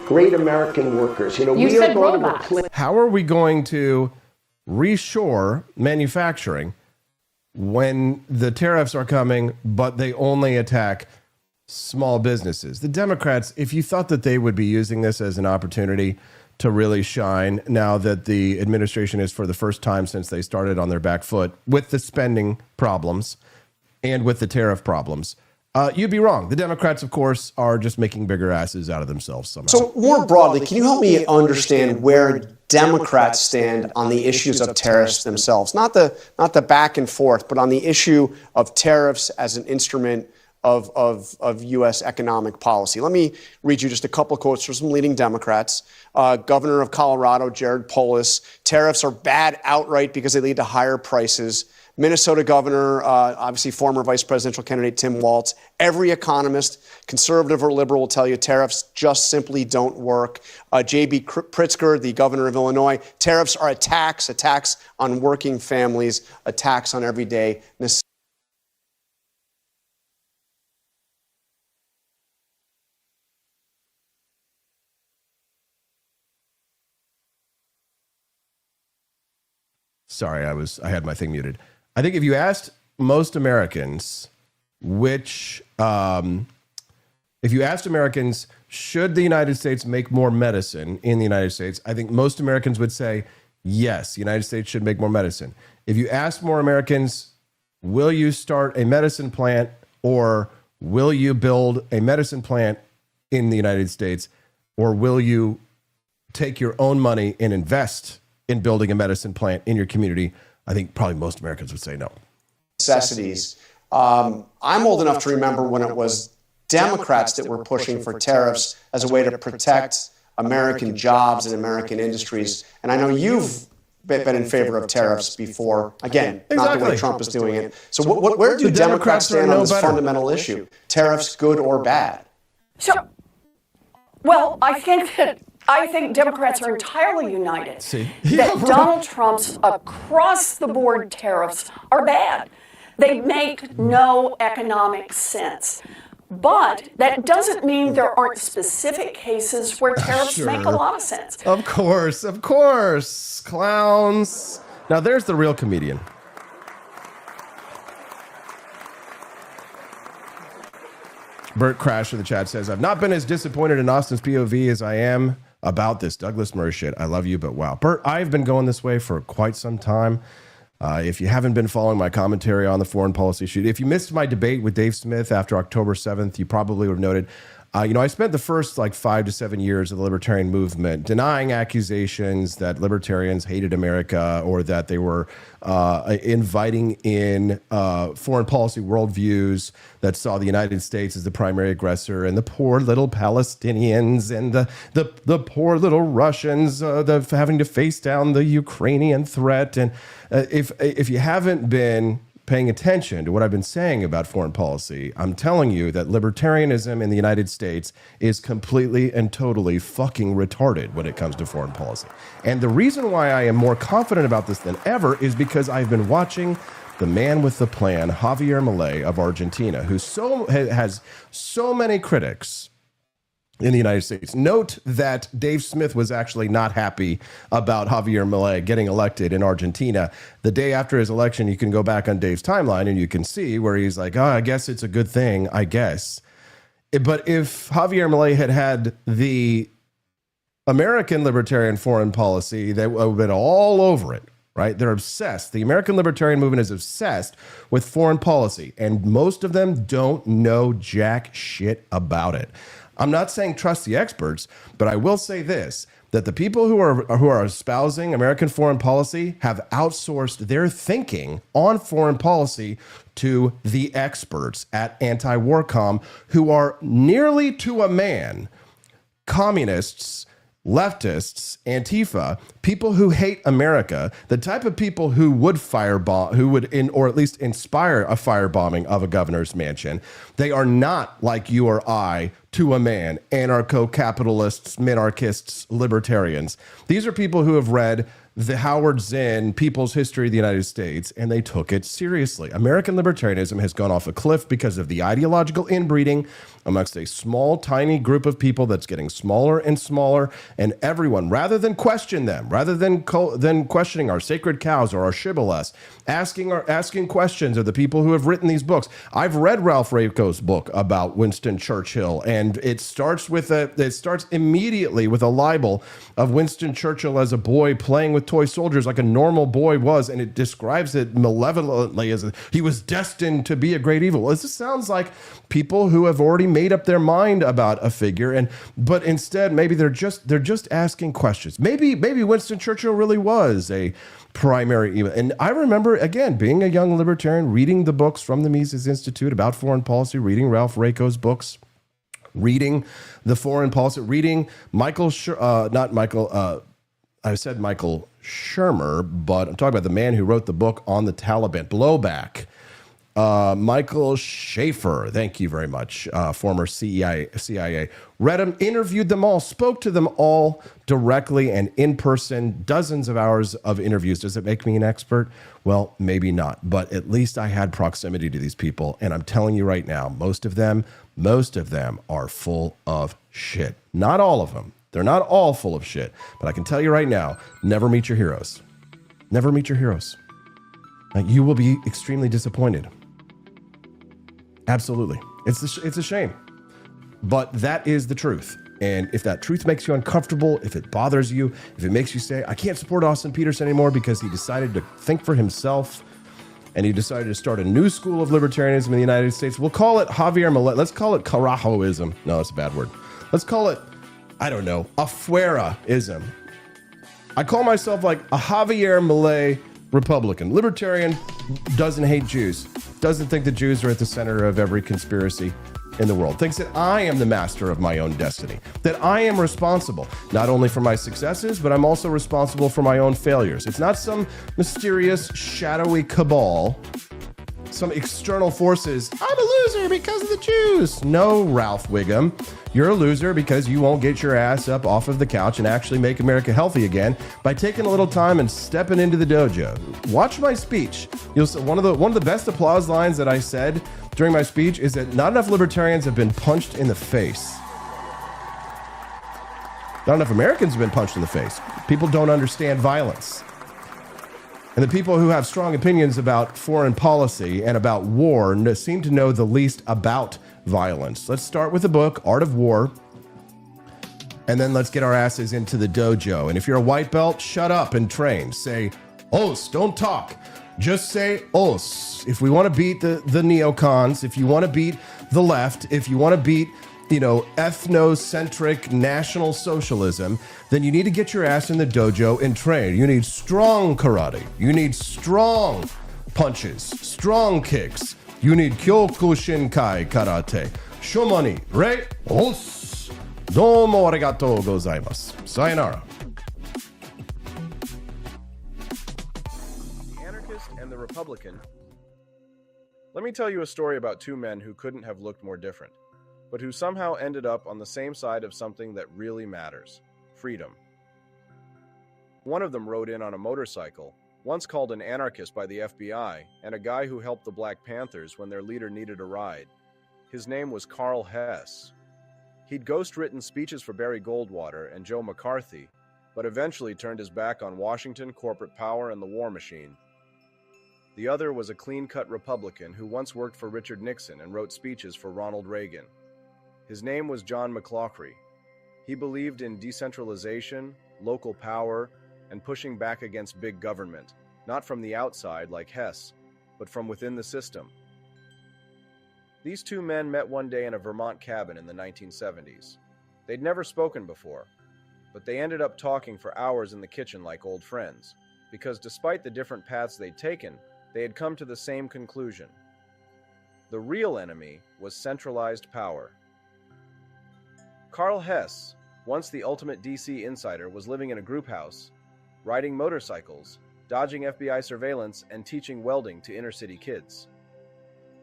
Great American workers. You know, we are going to replace. How are we going to reshore manufacturing when the tariffs are coming, but they only attack small businesses? The Democrats, if you thought that they would be using this as an opportunity to really shine now that the administration is, for the first time since they started on their back foot with the spending problems and with the tariff problems, you'd be wrong. The Democrats, of course, are just making bigger asses out of themselves somehow. So more broadly, can you help me understand where Democrats stand on the issues of tariffs themselves? Not the back and forth, but on the issue of tariffs as an instrument of U.S. economic policy. Let me read you just a couple of quotes from some leading Democrats. Governor of Colorado, Jared Polis, tariffs are bad outright because they lead to higher prices. Minnesota Governor, obviously former vice presidential candidate Tim Walz. Every economist, conservative or liberal, will tell you tariffs just simply don't work. J.B. Pritzker, the governor of Illinois, tariffs are a tax on working families, a tax on everyday necessities. Sorry, I had my thing muted. I think if you asked most Americans if you asked Americans, should the United States make more medicine in the United States? I think most Americans would say, yes, the United States should make more medicine. If you ask more Americans, will you start a medicine plant or will you build a medicine plant in the United States, or will you take your own money and invest in building a medicine plant in your community? I think probably most Americans would say no. Necessities. I'm old enough to remember when it was Democrats that were pushing for tariffs as a way to protect American jobs and American industries. And I know you've been in favor of tariffs before. Again, not the way Trump is doing it. So where do Democrats stand on this fundamental issue? Tariffs, good or bad? So, well, I think Democrats are entirely united that Donald Trump's across-the-board tariffs are bad. They make no economic sense. But that doesn't mean there aren't specific cases where tariffs make a lot of sense. Of course. Clowns. Now there's the real comedian. Bert Crash in the chat says, I've not been as disappointed in Austin's POV as I am about this Douglas Murray shit. I love you, but wow. Bert, I've been going this way for quite some time. If you haven't been following my commentary on the foreign policy shoot, if you missed my debate with Dave Smith after October 7th, you probably would have noted, I spent the first 5 to 7 years of the libertarian movement denying accusations that libertarians hated America or that they were inviting in foreign policy worldviews that saw the United States as the primary aggressor and the poor little Palestinians and the poor little Russians having to face down the Ukrainian threat. And if you haven't been paying attention to what I've been saying about foreign policy, I'm telling you that libertarianism in the United States is completely and totally fucking retarded when it comes to foreign policy. And the reason why I am more confident about this than ever is because I've been watching the man with the plan, Javier Milei of Argentina, who has so many critics in the United States. Note that Dave Smith was actually not happy about Javier Milei getting elected in Argentina. The day after his election, you can go back on Dave's timeline and you can see where he's like, oh, I guess it's a good thing, I guess. But if Javier Milei had had the American libertarian foreign policy, they would have been all over it, right? They're obsessed. The American libertarian movement is obsessed with foreign policy, and most of them don't know jack shit about it. I'm not saying trust the experts, but I will say this, that the people who are espousing American foreign policy have outsourced their thinking on foreign policy to the experts at Anti-Warcom, who are nearly to a man communists, leftists, Antifa, people who hate America, the type of people who would firebomb, who would or at least inspire a firebombing of a governor's mansion. They are not like you or I, to a man, anarcho-capitalists, minarchists, libertarians. These are people who have read the Howard Zinn People's History of the United States, and they took it seriously. American libertarianism has gone off a cliff because of the ideological inbreeding amongst a small, tiny group of people that's getting smaller and smaller, and everyone, rather than question them, rather than questioning our sacred cows or our shibboleths, asking questions of the people who have written these books. I've read Ralph Raico's book about Winston Churchill, and it starts immediately with a libel of Winston Churchill as a boy playing with toy soldiers like a normal boy was, and it describes it malevolently as he was destined to be a great evil. Well, this sounds like people who have already made up their mind about a figure, but instead maybe they're just asking questions. Maybe Winston Churchill really was a primary evil. And I remember, again, being a young libertarian, reading the books from the Mises Institute about foreign policy, reading Ralph Raico's books, reading the foreign policy, reading Michael Shermer, but I'm talking about the man who wrote the book on the Taliban, Blowback. Michael Schaefer, thank you very much, former CIA. Read them, interviewed them all, spoke to them all directly and in person, dozens of hours of interviews. Does it make me an expert? Well, maybe not, but at least I had proximity to these people. And I'm telling you right now, most of them are full of shit. Not all of them. They're not all full of shit. But I can tell you right now, never meet your heroes. Never meet your heroes. You will be extremely disappointed. Absolutely. It's a shame. But that is the truth. And if that truth makes you uncomfortable, if it bothers you, if it makes you say, I can't support Austin Peterson anymore because he decided to think for himself and he decided to start a new school of libertarianism in the United States, we'll call it Javier Milei. Let's call it Carajoism. No, that's a bad word. Let's call it, I don't know, Afuera-ism. I call myself like a Javier Milei Republican. Libertarian, doesn't hate Jews. Doesn't think the Jews are at the center of every conspiracy in the world. Thinks that I am the master of my own destiny. That I am responsible, not only for my successes, but I'm also responsible for my own failures. It's not some mysterious, shadowy cabal, some external forces. I'm a loser because of the Jews. No, Ralph Wiggum. You're a loser because you won't get your ass up off of the couch and actually make America healthy again by taking a little time and stepping into the dojo. Watch my speech. You'll see one of the best applause lines that I said during my speech is that not enough libertarians have been punched in the face. Not enough Americans have been punched in the face. People don't understand violence. And the people who have strong opinions about foreign policy and about war seem to know the least about violence. Let's start with the book, Art of War, and then let's get our asses into the dojo. And if you're a white belt, shut up and train. Say, os, don't talk. Just say os. If we want to beat the neocons, if you want to beat the left, if you want to beat, ethnocentric national socialism, then you need to get your ass in the dojo and train. You need strong karate. You need strong punches, strong kicks. You need Kyokushinkai karate. Shomani, re, os. Domo arigatou gozaimasu. Sayonara. The anarchist and the Republican. Let me tell you a story about two men who couldn't have looked more different, but who somehow ended up on the same side of something that really matters: freedom. One of them rode in on a motorcycle, once called an anarchist by the FBI, and a guy who helped the Black Panthers when their leader needed a ride. His name was Carl Hess. He'd ghost-written speeches for Barry Goldwater and Joe McCarthy, but eventually turned his back on Washington, corporate power, and the war machine. The other was a clean-cut Republican who once worked for Richard Nixon and wrote speeches for Ronald Reagan. His name was John McCloskey. He believed in decentralization, local power, and pushing back against big government, not from the outside like Hess, but from within the system. These two men met one day in a Vermont cabin in the 1970s. They'd never spoken before, but they ended up talking for hours in the kitchen like old friends, because despite the different paths they'd taken, they had come to the same conclusion. The real enemy was centralized power. Karl Hess, once the ultimate DC insider, was living in a group house, riding motorcycles, dodging FBI surveillance, and teaching welding to inner-city kids.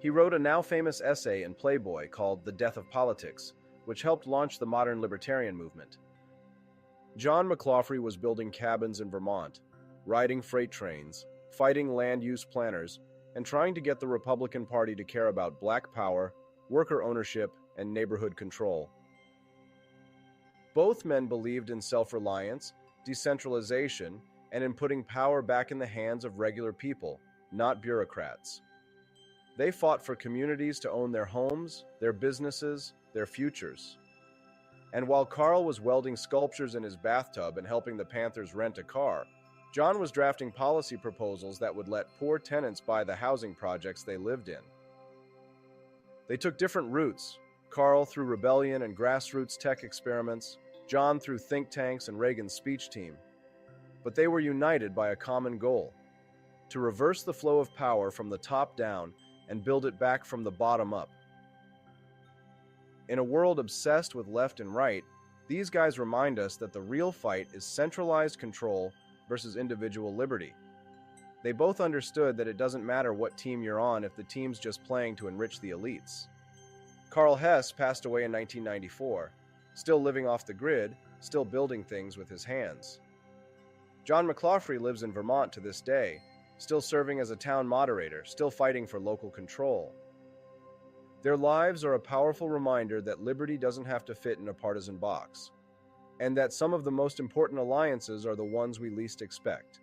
He wrote a now-famous essay in Playboy called The Death of Politics, which helped launch the modern libertarian movement. John McCloskey was building cabins in Vermont, riding freight trains, fighting land use planners, and trying to get the Republican Party to care about black power, worker ownership, and neighborhood control. Both men believed in self-reliance, decentralization, and in putting power back in the hands of regular people, not bureaucrats. They fought for communities to own their homes, their businesses, their futures. And while Karl was welding sculptures in his bathtub and helping the Panthers rent a car, John was drafting policy proposals that would let poor tenants buy the housing projects they lived in. They took different routes, Karl through rebellion and grassroots tech experiments, John through think tanks and Reagan's speech team. But they were united by a common goal: to reverse the flow of power from the top down and build it back from the bottom up. In a world obsessed with left and right, these guys remind us that the real fight is centralized control versus individual liberty. They both understood that it doesn't matter what team you're on if the team's just playing to enrich the elites. Karl Hess passed away in 1994, still living off the grid, still building things with his hands. John McCloskey lives in Vermont to this day, still serving as a town moderator, still fighting for local control. Their lives are a powerful reminder that liberty doesn't have to fit in a partisan box, and that some of the most important alliances are the ones we least expect.